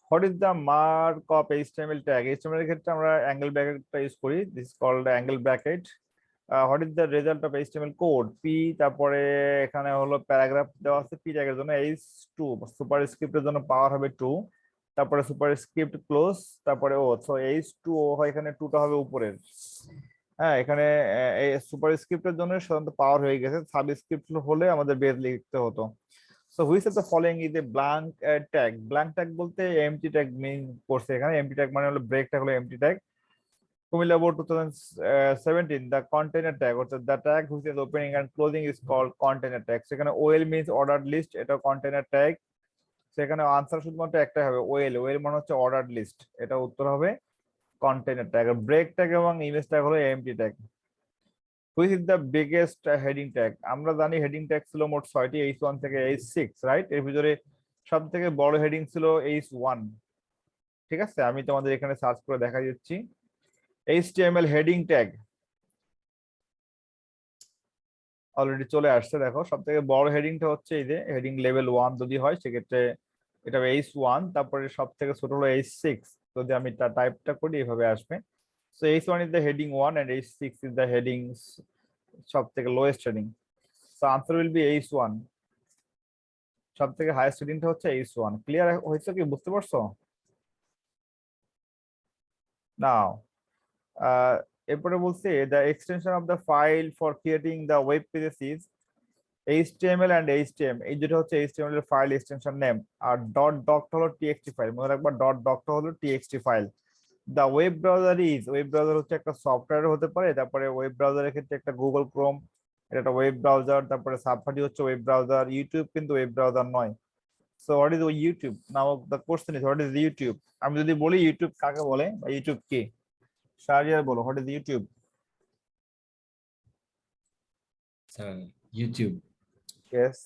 What is the mark of HTML tag? HTML এর ক্ষেত্রে আমরা অ্যাঙ্গেল ব্র্যাকেটটা ইউজ করি, this is called angle bracket. What is the result of HTML code? P, তারপরে এখানে হলো paragraph দেওয়া আছে পি ট্যাগের জন্য, H2 সুপার স্ক্রিপ্টের জন্য পাওয়ার হবে 2, তারপরে সুপার স্ক্রিপ্ট ক্লোজ, তারপরে ও, সো H2O হয়, এখানে 2টা হবে উপরের। হ্যাঁ, এখানে সুপার স্ক্রিপ্টের জন্য সাধারণত পাওয়ার হয়ে গেছে, সাবস্ক্রিপ্ট হলে আমাদের বেজ লিখতে হতো। So which of the following is a blank tag? Blank tag বলতে empty tag মিন করছে এখানে। empty tag মানে হলো ব্রেক ট্যাগ হলো empty tag। Comilla board 2017 the container tag, অর্থাৎ the tag which is opening and closing is called container tag। সেখানে OL means ordered list, এটা container tag। সেখানে আনসার শুধুমাত্র একটাই হবে, OL। OL মানে হচ্ছে ordered list, এটা উত্তর হবে container tag। ব্রেক ট্যাগ এবং ইমেজ ট্যাগ হলো empty tag। Which is the biggest heading tag? আমরা জানি হেডিং ট্যাগ ছিল মোট 6টি, H1 থেকে H6, রাইট? এর ভিতরে সব থেকে বড় হেডিং ছিল H1। ঠিক আছে, আমি তোমাদের এখানে সার্চ করে দেখা দিচ্ছি। HTML হেডিং ট্যাগ অলরেডি চলে আসছে, দেখো সব থেকে বড় হেডিংটা হচ্ছে এই যে হেডিং লেভেল 1 যদি হয় সেক্ষেত্রে এটা হবে H1, তারপরে সব থেকে ছোট হলো H6। যদি আমি তার টাইপটা করি এভাবে আসবে। So H1 is the heading 1 and H6 is the heading সব থেকে lowest heading. So answer will be H1। সব থেকে হাইয়েস্ট হেডিংটা হচ্ছে H1। ক্লিয়ার হয়েছে কি, বুঝতে পারছো? নাও এরপরে বলছে the extension of the file for creating the web pages is HTML and HTML। এই যেটা হচ্ছে HTML এর ফাইল এক্সটেনশন নেম, আর ডট ডক হলো txt ফাইল। মনে রাখবা ডট ডক হলো txt file. The web browser is, web browser হচ্ছে একটা সফটওয়্যার হতে পারে, তারপরে ওয়েব ব্রাউজারের ক্ষেত্রে একটা গুগল ক্রোম, এটা একটা ওয়েব ব্রাউজার, তারপরে সাফারি হচ্ছে ওয়েব ব্রাউজার, ইউটিউব কিন্তু ওয়েব ব্রাউজার নয়। So what is YouTube? Now the question is what is YouTube? আমি যদি বলি ইউটিউব কাকে বলে বা ইউটিউব কি, শাহরিয়ার বলো what is YouTube? Sir YouTube, yes,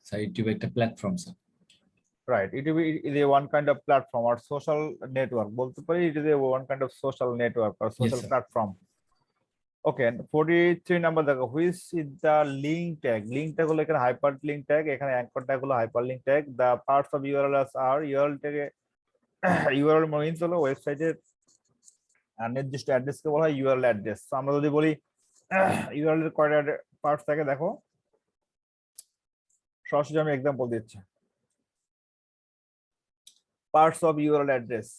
sir YouTube একটা platform sir. Right. YouTube is a one kind of platform আর সোশ্যাল নেটওয়ার্ক বলতে পারি। It is a one kind of social network আর social sir. Platform. Okay, 43 number দেখো, which is the link tag? Link tag হলো এখানে hyperlink tag, এখানে anchor tag হলো hyperlink tag. The parts of URL আর URL ট্যাগে URL means হলো ওয়েবসাইটের আর নির্দিষ্ট অ্যাড্রেসকে বলা হয় ইউআরএল অ্যাড্রেস। আমরা যদি বলি ইউআরএল এর কয়টা পার্টস থাকে দেখো, সরাসরি আমি এক্সাম্পল দিচ্ছি। Parts of URL address,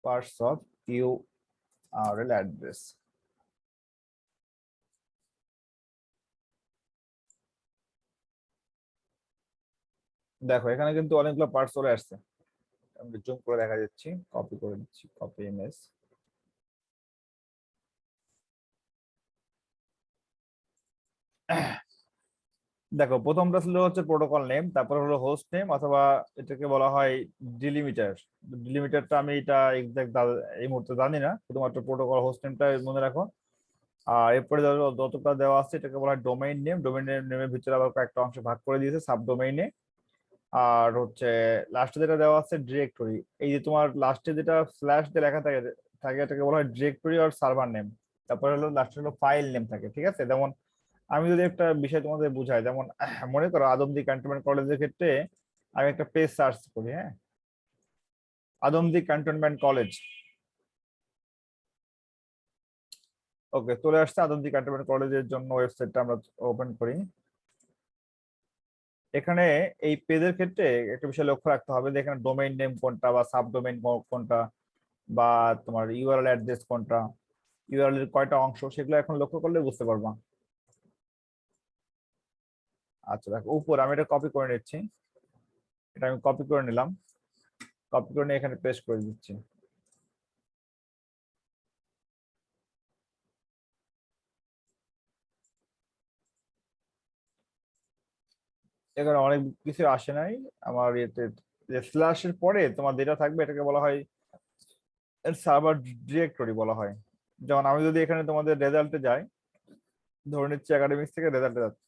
parts of URL address. দেখো এখানে কিন্তু অনেকগুলো পার্টস চলে আসছে, আমি জুম করে দেখা যাচ্ছি, কপি করে দিচ্ছি, কপি ইমেজ। দেখো প্রথমটা ছিল হচ্ছে প্রোটোকল নেম, তারপর হলো হোস্ট নেম অথবা এটাকে বলা হয় ডিলিমিটার। ডিলিমিটারটা আমি এটা এক্সাক্ট এই মুহূর্তে জানি না, শুধুমাত্র প্রোটোকল হোস্ট নেমটা মনে রাখো। আর এরপরে যতটা দেওয়া আছে এটাকে বলা হয় ডোমেইন নেম। ডোমেইন নেমের ভিতরে আবার কয়েকটা অংশ ভাগ করে দিয়েছে সাব ডোমেইনে। আর হচ্ছে লাস্টে যেটা দেওয়া আছে ডিরেক্টরি, এই যে তোমার লাস্টে যেটা স্ল্যাশ দিয়ে লেখা থাকে থাকে এটাকে বলা হয় ডিরেক্টরি আর সার্ভার নেম। তারপরে হলো লাস্টে হলো ফাইল নেম থাকে, ঠিক আছে। যেমন আমি যদি একটা বিষয় তোমাদের বুঝাই, যেমন মনে করো আদমদী ক্যান্টনমেন্ট কলেজের ক্ষেত্রে আমি একটা পেজ সার্চ করি, হ্যাঁ, আদমদী ক্যান্টনমেন্ট কলেজ, ওকে চলে আসছে আদমদী ক্যান্টনমেন্ট কলেজের জন্য ওয়েবসাইটটা আমরা ওপেন করি। এখানে এই পেজের ক্ষেত্রে একটা বিষয় লক্ষ্য রাখতে হবে যে এখানে ডোমেইন নেম কোনটা বা সাব ডোমেইন কোনটা বা তোমার ইউআরএল অ্যাড্রেস কোনটা, ইউআরএল এর কয়টা অংশ, সেগুলো এখন লক্ষ্য করলে বুঝতে পারবা। আচ্ছা দেখো উপর আমি এটা কপি করে নিচ্ছি, এটা আমি কপি করে নিলাম, কপি করে নিয়ে এখানে পেস্ট করে দিচ্ছি। এখানে অনেক কিছু আসে নাই আমার ইয়েতে, যে স্ল্যাশের পরে তোমার যেটা থাকবে এটাকে বলা হয় সার্ভার ডিরেক্টরি বলা হয়। যেমন আমি যদি এখানে তোমাদের রেজাল্টে যাই, ধরে নিচ্ছি একাডেমিক্স থেকে রেজাল্টে যাচ্ছি,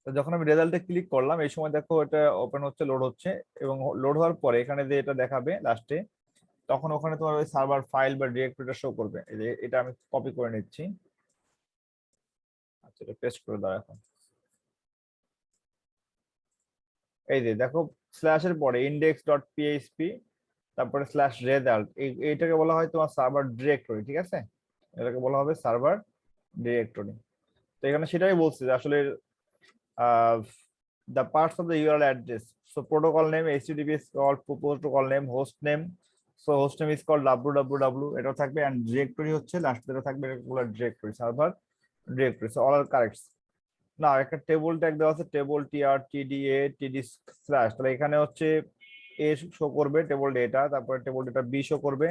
তো যখন আমি রেজাল্টে ক্লিক করলাম এই সময় দেখো এটা ওপেন হচ্ছে, লোড হচ্ছে, এবং লোড হওয়ার পরে এখানে যে এটা দেখাবে লাস্টে, তখন ওখানে তোমার ওই সার্ভার ফাইল বা ডিরেক্টরিটা শো করবে। এই যে এটা আমি কপি করে নিচ্ছি, আচ্ছা এটা পেস্ট করে দাও এখন। এই যে দেখো স্ল্যাশের পরে ইন্ডেক্স ডট পিএইচপি তারপরে স্ল্যাশ রেজাল্ট, এইটাকে বলা হয় তোমার সার্ভার ডিরেক্টরি, ঠিক আছে, এটাকে বলা হবে সার্ভার ডিরেক্টরি। তো এখানে সেটাই বলছে যে আসলে the parts of the URL address. So protocol name HTTP is called protocol name, host name. So host name is called www, এটা থাকবে, and directory হচ্ছে লাস্ট যেটা থাকবে এটা বলা directory, server directory. So all are correct. না একটা table tag দেওয়া আছে, table tr tda td slash, তাহলে এখানে হচ্ছে এ শো করবে টেবল ডেটা, তারপরে টেবল ডেটা বি শো করবে,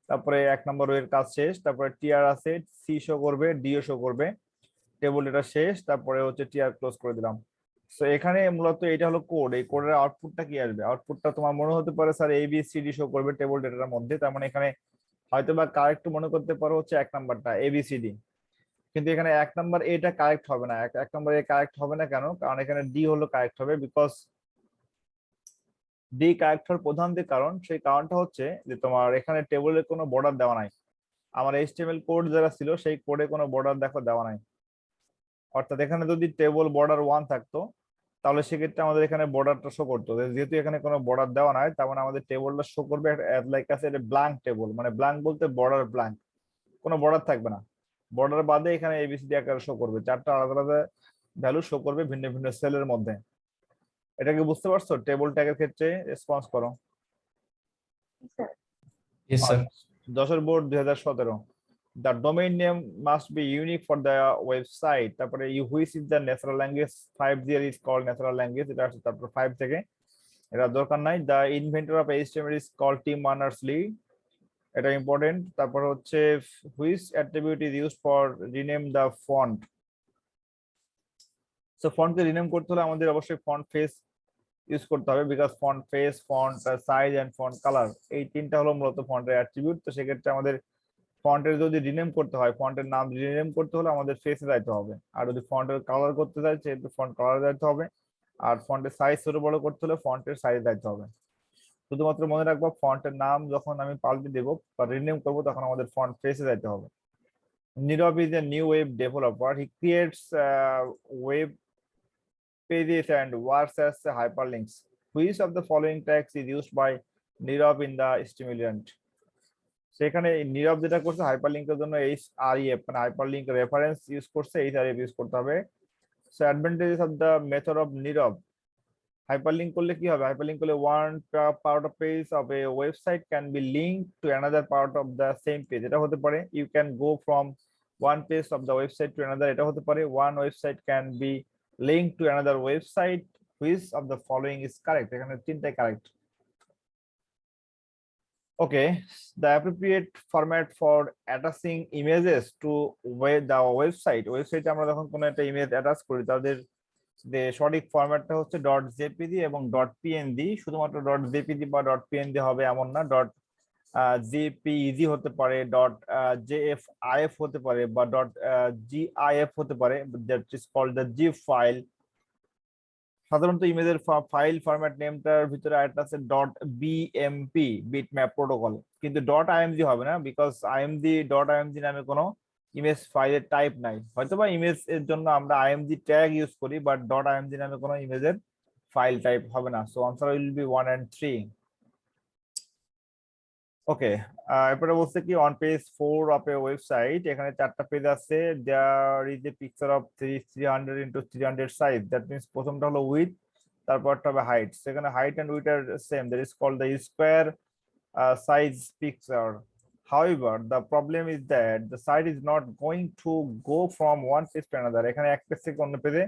তারপরে এক নম্বর রো এর কাজ শেষ, তারপরে টিআর আছে সি শো করবে, ডিও শো করবে, টেবল ডেটা শেষ, তারপরে হচ্ছে টিআর ক্লোজ করে দিলাম। তো এখানে মূলত এটা হলো কোড, এই কোডের আউটপুটটা কি আসবে, আউটপুটটা তোমার মনে হতে পারে sir A B C D show করবে টেবল ডেটার মধ্যে, তার মানে এখানে হয়তো বা কারেক্ট মনে করতে পারো হচ্ছে এক নাম্বারটা এ বি সি ডি, কিন্তু এখানে এক নাম্বার এটা কারেক্ট হবে না। এক নাম্বার এ কারেক্ট হবে না কেন, কারণ এখানে ডি হলো কারেক্ট হবে, বিকজ ডি কারেক্ট হওয়ার প্রধান যে কারণ, সেই কারণটা হচ্ছে যে তোমার এখানে টেবলের কোনো বর্ডার দেওয়া নাই। আমার এইচটিএমএল কোড যারা ছিল সেই কোডে কোনো বর্ডার দেখো দেওয়া নাই, অর্থাৎ এখানে যদি টেবল বর্ডার 1 থাকতো তাহলে সেক্ষেত্রে আমাদের এখানে বর্ডারটা শো করতো, যেহেতু এখানে কোনো বর্ডার দেওয়া নাই তার মানে আমাদের টেবলটা শো করবে লাইক আছে এটা ব্ল্যাঙ্ক টেবল, মানে ব্ল্যাঙ্ক বলতে বর্ডার ব্ল্যাঙ্ক, কোনো বর্ডার থাকবে না, বর্ডার বাদে এখানে এবিসিডি আকারে শো করবে, চারটা আলাদা আলাদা ভ্যালু শো করবে ভিন্ন ভিন্ন সেলের মধ্যে। এটা কি বুঝতে পারছো? টেবল ট্যাগের ক্ষেত্রে রেসপন্স করো। Sir. Yes, sir. 10 board 2017। The domain name must be unique for the website, তারপরে which is the natural language 5 there is called natural language, এটা আছে তারপর 5 থেকে, এটা দরকার নাই। The inventor of HTML is called Tim Berners-Lee, এটা important. তারপর হচ্ছে which attribute is used for rename the font, so ফন্টকে রিনেম করতে হলে আমাদের অবশ্যই ফন্ট ফেস ইউজ করতে হবে, because font face, font size and font colour, এই তিনটা হলো মূলত ফন্টের অ্যাট্রিবিউট। তো সেক্ষেত্রে আমাদের ফন্টের যদি রিনেম করতে হয়, ফন্টের নাম রিনেম করতে হলে আমাদের ফেসে যাইতে হবে, আর যদি ফন্টের কালার করতে চাই সেহেতু ফন্ট কালার যাইতে হবে, আর ফন্টের সাইজ ছোট বড় করতে হলে ফন্টের সাইজ যাইতে হবে। শুধুমাত্র মনে রাখবো ফন্টের নাম যখন আমি পাল্টে দেবো বা রিনেম করবো তখন আমাদের ফন্ট ফেসে যাইতে হবে। Nirav is a new web developer. He creates web pages and works as hyperlinks. Which of the following tags is used by Nirav in the stimulant? সেখানে নীরব যেটা করছে হাইপারলিংকের জন্য HREF মানে হাইপারলিংক রেফারেন্স ইউজ করছে, HREF use করতে হবে। So advantages of the method of নীরব, hyperlink করলে কি হবে? হাইপারলিংক করলে one part of page of a website can be link to another part of the same page. এটা হতে পারে you can go from one page of the website to another. এটা হতে পারে one website can be link to another website. Which of the following is correct? এখানে তিনটাই correct. Okay, the appropriate format for attaching images to the website. ওয়েবসাইটে আমরা যখন কোনো একটা ইমেজ অ্যাটাচ করি তাদের যে সঠিক ফরম্যাটটা হচ্ছে .jpg এবং .png। শুধুমাত্র .jpg বা .png হবে এমন না, .jpeg হতে পারে, .jfif হতে পারে বা .gif হতে পারে, that is called the zip file। সাধারণত ইমেজের ফাইল ফরম্যাট নেমটার ভিতরে আরেকটা আছে .bmp বিটম্যাপ প্রোটোকল, কিন্তু .img হবে না, বিকজ img নামে কোনো ইমেজ ফাইলের টাইপ নাই। হয়তোবা ইমেজ এর জন্য আমরা img ট্যাগ ইউজ করি, বাট .img নামে কোনো ইমেজের ফাইল টাইপ হবে না। So answer will be 1 and 3। Okay, এরপরে বলছে কি on page 4 of a website, এখানে চারটা পেজ আছে, there is a picture of 300 into 300 size. That means প্রথমটা হলো উইথ, তারপরটা হবে হাইট। সেখানে height and width are same, that is called the square size picture. However, the problem is that the site is not going to go from one page to another. এখানে এক page থেকে অন্য পেজে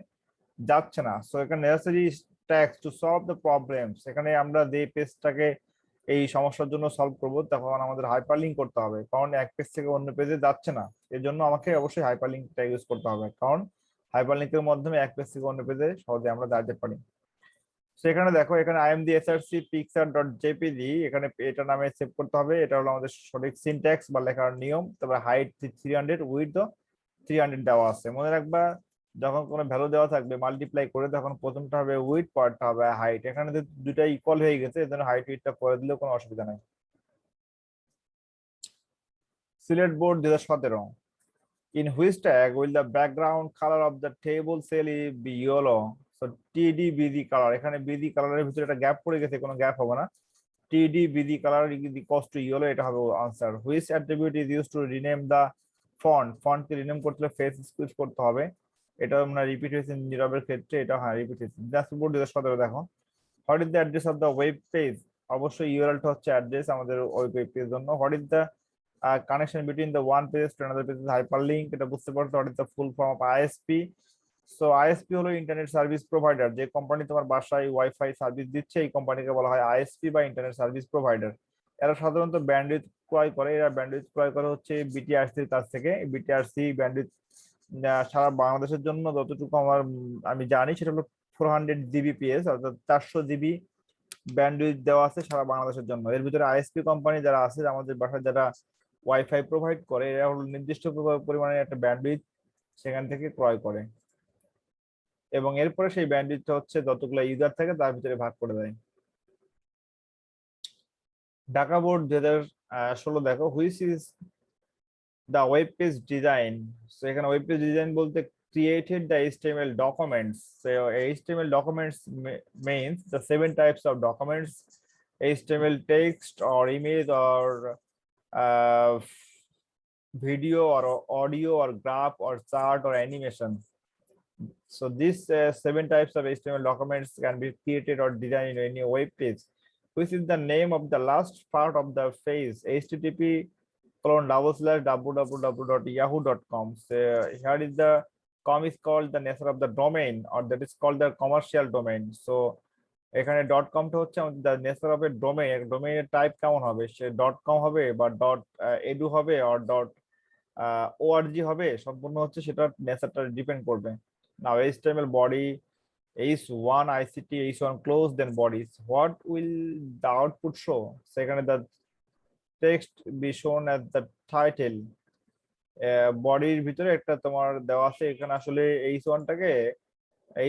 যাচ্ছে না। So এখানে necessary steps to solve the problems, এখানে আমরা যে পেজটাকে এই সমস্যার জন্য সলভ করব তখন আমাদের হাইপারলিংক করতে হবে, কারণ এক পেজ থেকে অন্য পেজে যাচ্ছে না। এর জন্য আমাকে অবশ্যই হাইপারলিংকটা ইউজ করতে হবে, কারণ হাইপারলিংকের মাধ্যমে এক পেজ থেকে অন্য পেজে সহজে আমরা যেতে পারি। সেখানে দেখো, এখানে imdsrc picture.jpg, এখানে এটা নামে সেভ করতে হবে। এটা হলো আমাদের সঠিক সিনট্যাক্স বা লেখার নিয়ম। তবে হাইট 300, উইথ 300 দেওয়া আছে। মনে রাখবা, যখন কোনো ভ্যালু দেওয়া থাকবে মাল্টিপ্লাই করে, তখন প্রথমটা হবে উইথ, পরেরটা হবে হাইট। এখানে দুটা ইকুয়াল হয়ে গেছে, এর জন্য হাইট উইথটা করে দিলেও কোনো অসুবিধা নাই। Sylhet board 2017, in which tag will the background color of the table cell be yellow? So TDBG color, এখানে BG কালারের ভিতরে একটা গ্যাপ পড়ে গেছে, কোনো গ্যাপ হবে না। TDBG color is equals to yellow, এটা হবে answer. which attribute is used to rename the font K rename করতে হলে ফেস স্কুইজ করতে হবে। এটা আমরা রিপিট হয়েছে নীরবের ক্ষেত্রে, এটা হ্যাঁ রিপিট হয়েছে। ড্যাশবোর্ড 2017 দেখো, what is the address of the web page? অবশ্যই ইউআরএলটা হচ্ছে অ্যাড্রেস আমাদের ওয়েব পেজের জন্য। What is the connection between the one page to another page is hyperlink, এটা বুঝতে পারছো। what is the full form of ISP? so ISP হলো internet service provider. যে কোম্পানি তোমার বাসায় ওয়াইফাই সার্ভিস দিচ্ছে এই কোম্পানিকে বলা হয় আইএসপি বা ইন্টারনেট সার্ভিস প্রোভাইডার। এরা সাধারণত ব্যান্ডউইথ ক্রয় করে, এরা ব্যান্ডউইথ ক্রয় করে হচ্ছে বিটিআরসির কাছ থেকে। বিটিআরসি ব্যান্ডউইথ সারা বাংলাদেশের জন্য যতটুকু আমি জানি সেটা হলো 400 Gbps, অর্থাৎ 400 GB ব্যান্ডউইথ দেওয়া আছে সারা বাংলাদেশের জন্য। এর ভিতরে আইএসপি কোম্পানি যারা আছে, আমাদের বাসায় যারা ওয়াইফাই প্রোভাইড করে, এরা হলো নির্দিষ্ট পরিমাণে একটা ব্যান্ডউইথ সেখান থেকে ক্রয় করে, এবং এরপরে সেই ব্যান্ডউইথটা হচ্ছে যতগুলো ইউজার থাকে তার ভিতরে ভাগ করে দেয়। ঢাকা বোর্ড 2016 দেখো, which is the web page design? So এখানে ওয়েব পেজ ডিজাইন বলতে created the HTML documents. So HTML documents means the 7 types of documents: HTML text or image or video or audio or graph or chart or animation. So these 7 types of HTML documents can be created or designed in any web page. Which is the name of the last part of the page? http://www.yahoo.com. So here is the com is called the nature of the domain, or that is called the commercial domain. So এখানে .com টা হচ্ছে the nature of a domain, ডোমেইনের type কেমন হবে, সে .com হবে বা .edu হবে or .org হবে, সম্পূর্ণ হচ্ছে সেটা নেচারটা ডিপেন্ড করবে। Now HTML body H1 ICT H1 close then bodies. What will the output show? সেখানে the text be shown as the title. বডির ভিতরে একটা তোমার দেওয়া আছে, এখানে আসলে H1 টাকে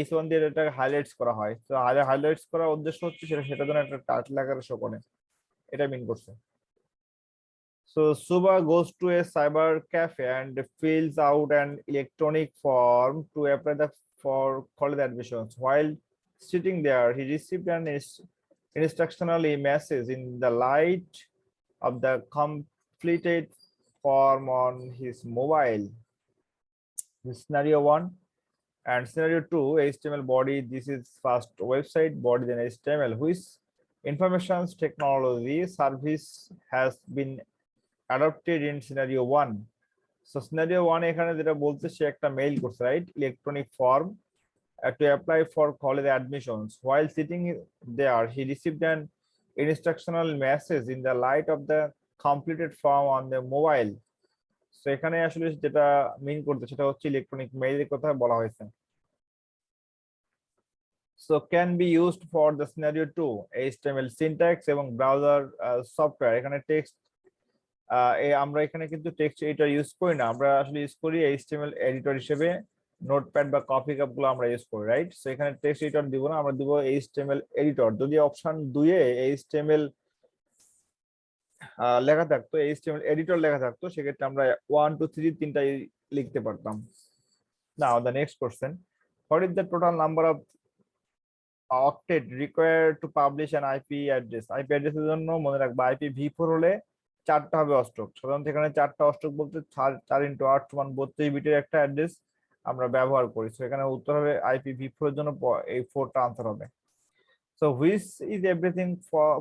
H1 দিয়ে এটাকে হাইলাইটস করা হয়। তো হাইলাইটস করার উদ্দেশ্য হচ্ছে সেটা জন্য একটা টাইটেল আকারে শো করে, এটা মিন করছে। So Suba goes to a cyber cafe and fills out an electronic form to apply the for college admissions. While sitting there, he received an instructional message in the light of the completed form on his mobile. This is scenario 1. And scenario 2, HTML body. This is first website body, then HTML, which information technology service has been adopted in scenario 1. So scenario 1 এখানে যেটা বলছে সে একটা mail করছে, right? Electronic form to apply for college admissions. While sitting there, he received an instructional message in the light of the completed form on the mobile. So এখানে আসলে যেটা মিন করতে সেটা হচ্ছে ইলেকট্রনিক মেইলের কথা বলা হয়েছে। So can be used for the scenario 2, HTML syntax এবং ব্রাউজার সফটওয়্যার। এখানে টেক্সট আমরা এখানে কিন্তু টেক্সট এডিটর ইউজ করি না, আমরা আসলে ইউজ করি HTML এডিটর হিসেবে নোটপ্যাড বা কপি কাপ গুলো আমরা ইউজ করি, রাইট? সো এখানে টেক্সট এডিটর দিব না, আমরা দিব HTML এডিটর। যদি অপশন 2 এ HTML লেখা থাকতো, HTML এডিটর লেখা থাকতো, সেক্ষেত্রে আমরা 1 2 3 তিনটাই লিখতে পারতাম। Now the next question, what is the total number of octet required to publish an IP address? IP অ্যাড্রেসের জন্য মনে রাখবা IPv4 হলে 4টা হবে অষ্টক। সাধারণত এখানে 4টা অষ্টক বলতে 4 × 8 = 32 বিটের একটা অ্যাড্রেস আমরা ব্যবহার করি। সো এখানে উত্তর হবে IPv4 এর জন্য এই 4টা আনসার হবে। So which is everything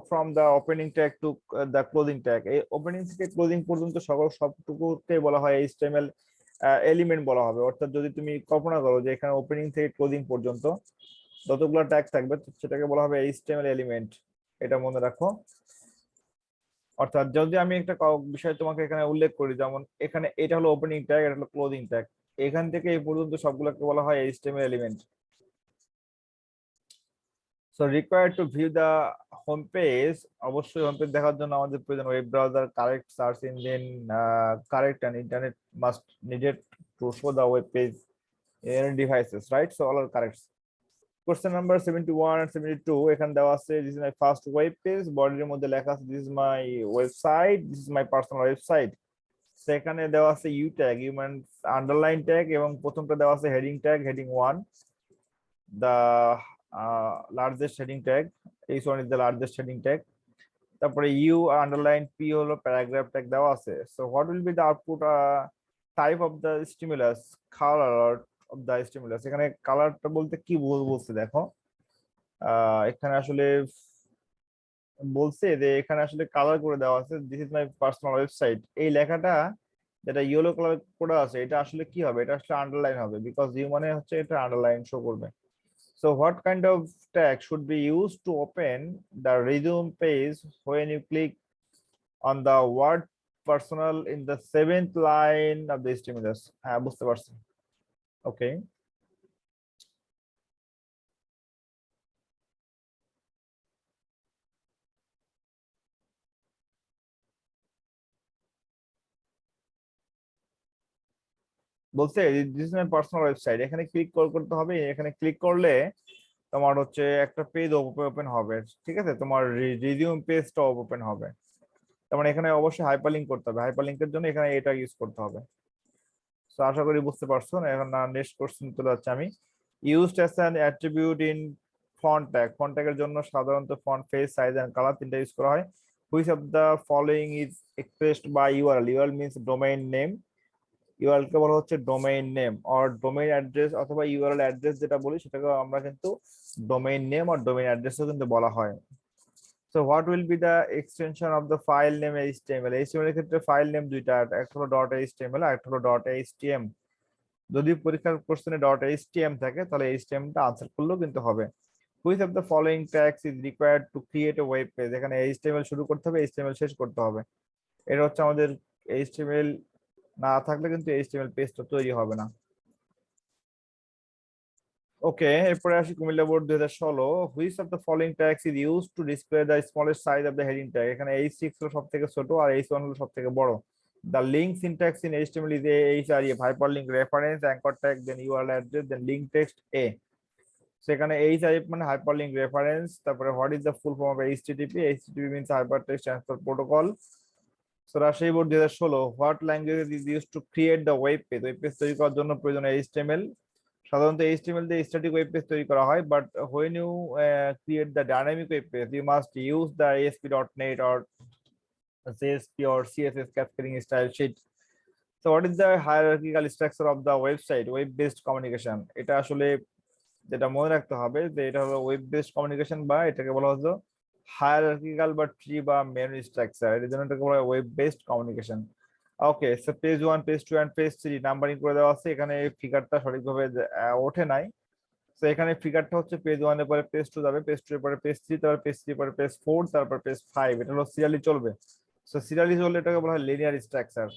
from the opening tag to the closing tag? এই ওপেনিং থেকে ক্লোজিং পর্যন্ত সবটুকুকে বলা হয় HTML এলিমেন্ট বলা হবে। অর্থাৎ যদি তুমি কল্পনা করো যে এখানে ওপেনিং থেকে ক্লোজিং পর্যন্ত যতগুলো ট্যাগ থাকবে সেটাকে বলা হবে HTML এলিমেন্ট, এটা মনে রাখো। অর্থাৎ যদি আমি একটা বিষয় তোমাকে এখানে উল্লেখ করি, যেমন এখানে এটা হলো ওপেনিং ট্যাগ, এটা হলো ক্লোজিং ট্যাগ, এখান থেকে এই পর্যন্ত সবগুলোকে বলা হয় HTML element. So required to view the home page, অবশ্যই হোম পেজ দেখার জন্য আমাদের প্রয়োজন web browser, correct search engine, correct and internet must needed to show the web page in devices, right? So all are correct. Question number 71 and 72 এখানে দেওয়া আছে this is my first web page, বডির মধ্যে লেখা আছে this is my website, this is my personal website। সেখানে দেওয়া আছে u tag, human underline tag, এবং প্রথমটা দেওয়া আছে heading tag, heading 1, the largest heading tag, this one is the largest heading tag। তারপরে u underline p হলো paragraph tag দেওয়া আছে। So what will be the output type of the stimulus, color of the stimulus? এখানে কালারটা বলতে কি বলছে দেখো, এখানে আসলে বলছে যে এখানে আসলে কালার করে দেওয়া আছে this is my personal website. এই লেখাটা যেটা ইয়েলো কালার করা আছে এটা আসলে কি হবে, এটা আসলে আন্ডারলাইন হবে, বিকজ ইউ মানে হচ্ছে এটা আন্ডারলাইন শো করবে। So what kind of tag should be use to open the resume page when you click on the word personal in the 7th line of the stimulus? হ্যাঁ, বুঝতে পারছি। ওকে, বলছে this is my personal website, এখানে click করতে হবে। এখানে click করলে তোমার হচ্ছে একটা পেজ ওপেন হবে, ঠিক আছে? তোমার রিজিউম পেজটা ওপেন হবে। তার মানে এখানে অবশ্যই হাইপারলিংক করতে হবে, হাইপারলিংকের জন্য এখানে এটা ইউজ করতে হবে। সো আশা করি বুঝতে পারছো। না এখন নেক্সট কোশ্চেন চলে যাচ্ছে আমি। Used as an attribute in font tag, font ট্যাগের জন্য সাধারণত font face size and colour তিনটা ইউজ করা হয়। Which of the following is expressed by URL? URL means domain name, URL কে বলা হচ্ছে domain name or domain address, অথবা ইউআরএল অ্যাড্রেস যেটা বলি সেটাকে আমরা কিন্তু ডোমেইন নেম আর ডোমেইন অ্যাড্রেসও কিন্তু বলা হয়। So what will be the extension of the file name HTML? HTML এর ক্ষেত্রে ফাইল নেম দুইটা, একটা হলো .html আর একটা হলো .htm। যদি পরীক্ষার কোশ্চেনে .htm থাকে তাহলে HTML টা আনসার করলেও কিন্তু হবে। Which of the following tags is required to create a web page? এখানে HTML শুরু করতে হবে, HTML শেষ করতে হবে। এটা হচ্ছে আমাদের HTML না থাকলে কিন্তু HTML পেজটা তৈরি হবে না। ওকে, এরপরে আসি Comilla board 2016। Which of the following tags is used to display the smallest size of the heading tag? এখানে H6 হলো সবথেকে ছোট আর H1 হলো সবথেকে বড়। The link syntax in HTML is HREF, hyperlink, reference, anchor tag, then URL address, then link text A। সেখানে HREF মানে hyperlink reference, তারপরে what is the full form of HTTP? HTTP means hypertext transfer protocol। So Rajshahi board 2016, what language is used to create the web page? Web page তৈরি করার জন্য প্রয়োজন HTML। সাধারণত HTML দিয়ে static web page তৈরি করা হয়, but when you create the dynamic web page you must use the ASP.NET or JSP or CSS cascading style sheet. So what is the hierarchical structure of the website? Web based communication, এটা আসলে যেটা মনে রাখতে হবে যে এটা হলো web based communication, বা এটাকে বলা হচ্ছে হায়ারার্কিক্যাল বা ট্রি বা মেনু স্ট্রাকচার, এর জন্য এটাকে বলা হয় web based communication. Okay, so page 1 page 2 and page 3 numbering করে দেওয়া আছে, এখানে ফিগারটা সঠিকভাবে ওঠে নাই। তো এখানে ফিগারটা হচ্ছে পেজ 1 এর পরে পেজ 2 যাবে, পেজ 2 এর পরে পেজ 3, তারপর পেজ 3 এর পরে পেজ 4, তারপর পেজ 5, এটা হলো সিরিয়ালি চলবে। সো সিরিয়ালি চললে এটাকে বলা হয় লিনিয়ার স্ট্রাকচার।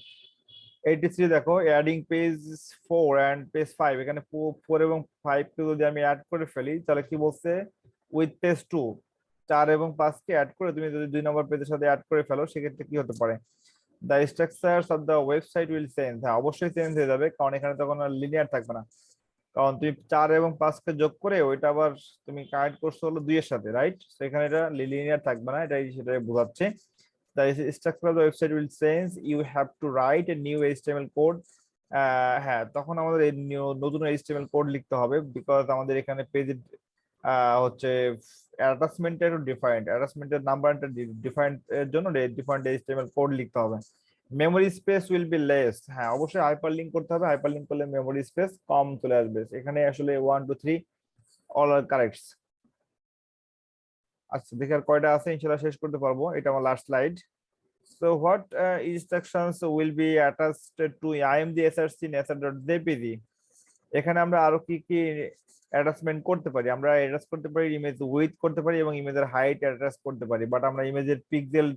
83 দেখো, অ্যাডিং পেজ 4 এন্ড পেজ 5, এখানে 4 এবং 5 কে যদি আমি অ্যাড করে ফেলি তাহলে কি বলছে, উইথ পেজ 2, 4 এবং 5 কে অ্যাড করে তুমি যদি 2 নম্বর পেজের সাথে অ্যাড করে ফেলো সেক্ষেত্রে কি হতে পারে, the structures of the website will change. হ্যাঁ, অবশ্যই চেঞ্জ হয়ে যাবে, কারণ এখানে তখন আর লিনিয়ার থাকবে না, কারণ তুমি 4 এবং 5 কে যোগ করে ওইটা আবার তুমি কানেক্ট করছো হলো 2 এর সাথে, রাইট? সেখানে এটা লিনিয়ার থাকবে না, এটাই সেটাই বোঝাচ্ছে। The structure of the website will change. You have to write a new HTML code. হ্যাঁ, তখন আমাদের এই নতুন HTML কোড লিখতে হবে, বিকজ আমাদের এখানে পেজ হচ্ছে অ্যাটাচমেন্টের ডিফারেন্ট, অ্যাটাচমেন্টের নাম্বারটা ডিফারেন্ট এর জন্য ডিফারেন্ট HTML কোড লিখতে হবে। Memory space will be less. হ্যাঁ, অবশ্যই হাইপারলিংক করতে হবে, হাইপারলিংক করলে মেমোরি স্পেস কম চলে আসবে। এখানে আসলে 1 2 3 অল আর কারেক্ট। আচ্ছা, দেখি আর কয়টা আছে, ইনশাআল্লাহ শেষ করতে পারবো, এটা আমার last slide. So what instructions will be attached to IMG SRC nested.jpg? এখানে আমরা আরো কি কি অ্যাটাচমেন্ট করতে পারি, আমরা অ্যাটাচ করতে পারি ইমেজ উইথ করতে পারি এবং ইমেজের হাইট অ্যাটাচ করতে পারি, বাট আমরা ইমেজের পিক্সেল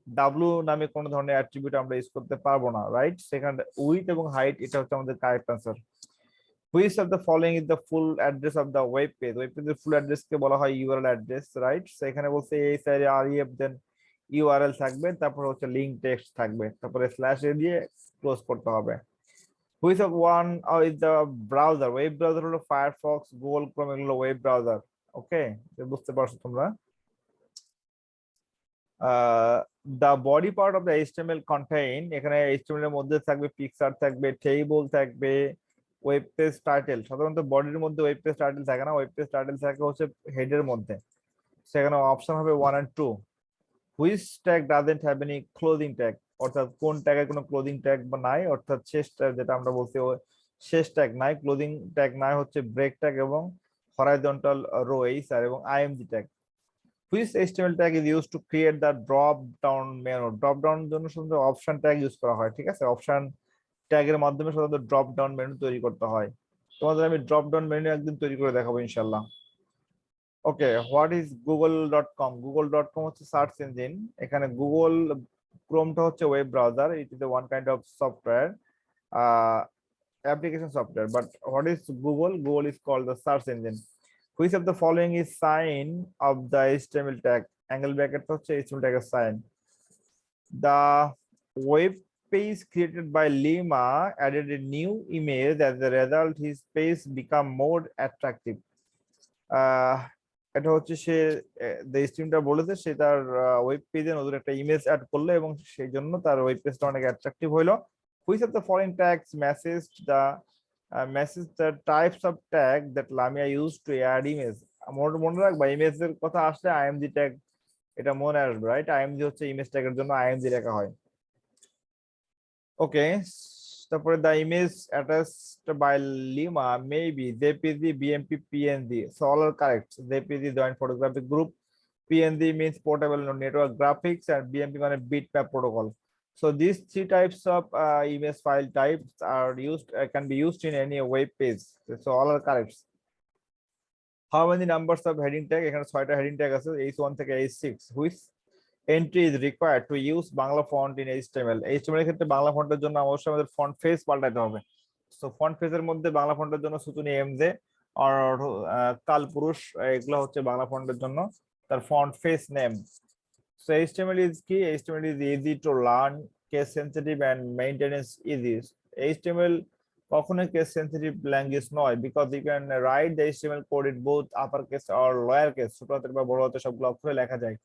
ডাব্লু নামে কোনো ধরনের অ্যাট্রিবিউট আমরা ইউজ করতে পারবো না, রাইট? সেখানে উইথ এবং হাইট, এটা হচ্ছে আমাদের correct answer. Which of the following is the full address of the web page? Web পেজের ফুল অ্যাড্রেস কে বলা হয় ইউআরএল অ্যাড্রেস, রাইট? সেখানে বলছে ASREF দেন ইউআরএল থাকবে, তারপর হচ্ছে লিংক টেক্সট থাকবে, তারপরে স্ল্যাশ এ দিয়ে ক্লোজ করতে হবে। Which of one is the browser? Web browser হলো ফায়ারফক্স, গুগল ক্রোম, এগুলো ওয়েব ব্রাউজার। ওকে, বুঝতে পারছো তোমরা? The body part of the HTML contain, এখানে HTML এর মধ্যে থাকবে পিকচার থাকবে, টেবল থাকবে, ওয়েব পেজ টাইটেল। সাধারণত বডির মধ্যে ওয়েব পেজ টাইটেল থাকে না, ওয়েব পেজ টাইটেল থাকে হচ্ছে হেডের মধ্যে। সেখানে অপশন হবে 1 and 2। Which tag doesn't have any closing tag? অর্থাৎ কোন ট্যাগের কোনো ক্লোজিং ট্যাগ বা নাই, অর্থাৎ শেষ ট্যাগ যেটা আমরা বলছি শেষ ট্যাগ নাই, ক্লোজিং ট্যাগ নাই হচ্ছে ব্রেক ট্যাগ এবং হরাইজন্টাল রো এইচআর এবং IMG tag. Which HTML tag is use to create the drop down menu? Drop down জন্য শুধু অপশন ট্যাগ ইউজ করা হয়, ঠিক আছে? অপশন ট্যাগের মাধ্যমে সাধারণত ড্রপ ডাউন মেনু তৈরি করতে হয়। তোমাদের আমি ড্রপ ডাউন মেনু একদিন তৈরি করে দেখাবো ইনশাল্লাহ। ওকে, হোয়াট ইজ google.com? google.com হচ্ছে সার্চ ইঞ্জিন, এখানে গুগল ক্রোমটা হচ্ছে web browser, it is one kind of software, application software, but what is Google? Google is called the search engine. Which of the following is sign of the HTML tag? Angle bracket হচ্ছে HTML tag এর sign. The web page created by Lima added a new image. As a result, his page become more attractive. এটা হচ্ছে সে যে স্ট্রিমটা বলেছে সে তার web পেজে নতুন একটা ইমেজ অ্যাড করলো এবং সেই জন্য তার ওয়েব পেজটা অনেক অ্যাট্রাকটিভ হইলো। Which of the following tags message the types of tag that Lamia use to add image? মনে রাখবা, ইমেজের কথা আসলে আইএমজি ট্যাগ এটা মনে আসবে, রাইট? আইএমজি হচ্ছে ইমেজ ট্যাগের জন্য আইএমজি লেখা হয়। ওকে, তারপরে the image attached by Lima may be JPG, BMP, PNG. So all are correct. JPG joint photographic group, PNG means portable network graphics, and BMP মানে bitmap protocol. So these three types of image file types are used, can be used in any web page. So all are correct. How many numbers of heading tag? এখানে 6টা heading tag আছে, H1 থেকে H6. Which entry is required to use Bangla font in HTML? HTML এর ক্ষেত্রে বাংলা ফন্টের জন্য অবশ্যই আমাদের ফন্ট ফেস পাল্টাতে হবে। সো ফন্ট ফেসের মধ্যে বাংলা ফন্টের জন্য সুতুনি এমজে আর কালপুরুষ, এগুলো হচ্ছে বাংলা ফন্টের জন্য তার font face name. So HTML is কি? HTML is easy to learn, case sensitive and maintenance easy. HTML কখনোই কেস সেনসিটিভ ল্যাঙ্গুয়েজ নয়, because you can write the HTML code in both upper case আর lower case, ছোট হাতের বা বড় হাতের সবগুলো অক্ষরে লেখা যায়।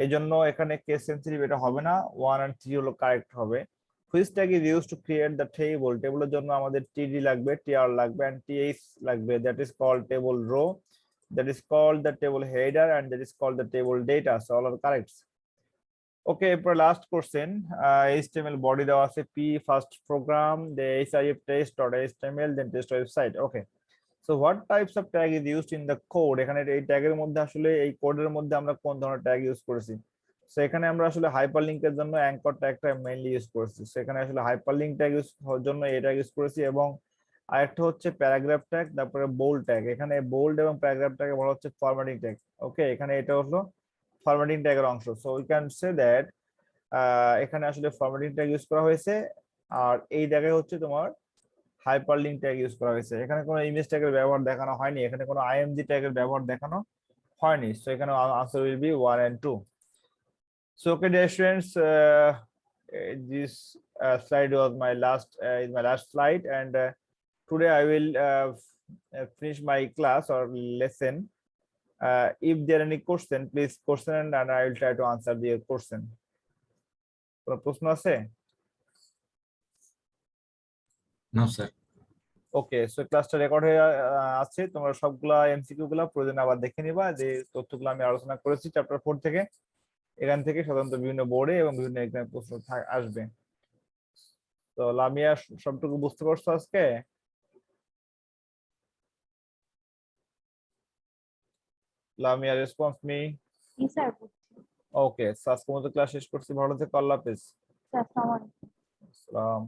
এই জন্য এখানে কেস সেনসিটিভ এটা হবে না, 1 and 3 হলো কারেক্ট হবে। Which tag is used to create the table? টেবিলের জন্য আমাদের td লাগবে, tr লাগবে and th লাগবে. That is called table row. That is called the table header and that is called the table data. So all are correct. Okay, for last question, HTML body দেওয়া আছে p first program, the HIF test.html, then test website. Okay. So what types of tag is used in the code? এখানে এই ট্যাগের মধ্যে আসলে এই কোডের মধ্যে আমরা কোন ধরনের ট্যাগ ইউজ করেছি? সো এখানে আমরা আসলে হাইপারলিংকের জন্য অ্যাঙ্কর ট্যাগটা মেইনলি ইউজ করেছি। সেখানে আসলে হাইপারলিংক ট্যাগ ইউজ হওয়ার জন্য এই ট্যাগ ইউজ করেছি এবং আরেকটা হচ্ছে প্যারাগ্রাফ ট্যাগ, তারপরে বোল্ড ট্যাগ। এখানে বোল্ড এবং প্যারাগ্রাফ ট্যাগে বলা হচ্ছে ফরম্যাটিং ট্যাগ। ওকে, এখানে এটা হলো ফরম্যাটিং ট্যাগের অংশ। So we can say that এখানে আসলে ফরম্যাটিং ট্যাগ ইউজ করা হয়েছে আর এই জায়গায় হচ্ছে তোমার হাইপারলিংক ট্যাগ ইউজ করা হয়েছে। এখানে কোনো ইমেজ ট্যাগের ব্যবহার দেখানো হয়নি, এখানে কোনো আইএমজি ট্যাগের ব্যবহার দেখানো হয়নি। সো এখানে answer will be 1 and 2. So okay dear students, this slide was my last slide and today I will finish my class or lesson. If there are any question, please question and I will try to answer the question. কোনো প্রশ্ন আছে? No, sir. ওকে, so ক্লাসটা record হয়ে আছে, তোমরা সবগুলা MCQ গুলা প্রয়োজনে আবার দেখে নিবা যে তথ্যগুলো আমি আলোচনা করেছি চ্যাপ্টার 4 থেকে। এখান থেকে সাধারণত বিভিন্ন বোর্ডে এবং বিভিন্ন এক্সামে প্রশ্ন আসবে। তো লামিয়া সবটুকু বুঝতে পারছো আজকে? Lamia response me? জি স্যার। ওকে, আজকের মতো ক্লাস শেষ করছি। ভালো থেকো, আল্লাহ হাফেজ। আসসালামু আলাইকুম। আসসালাম।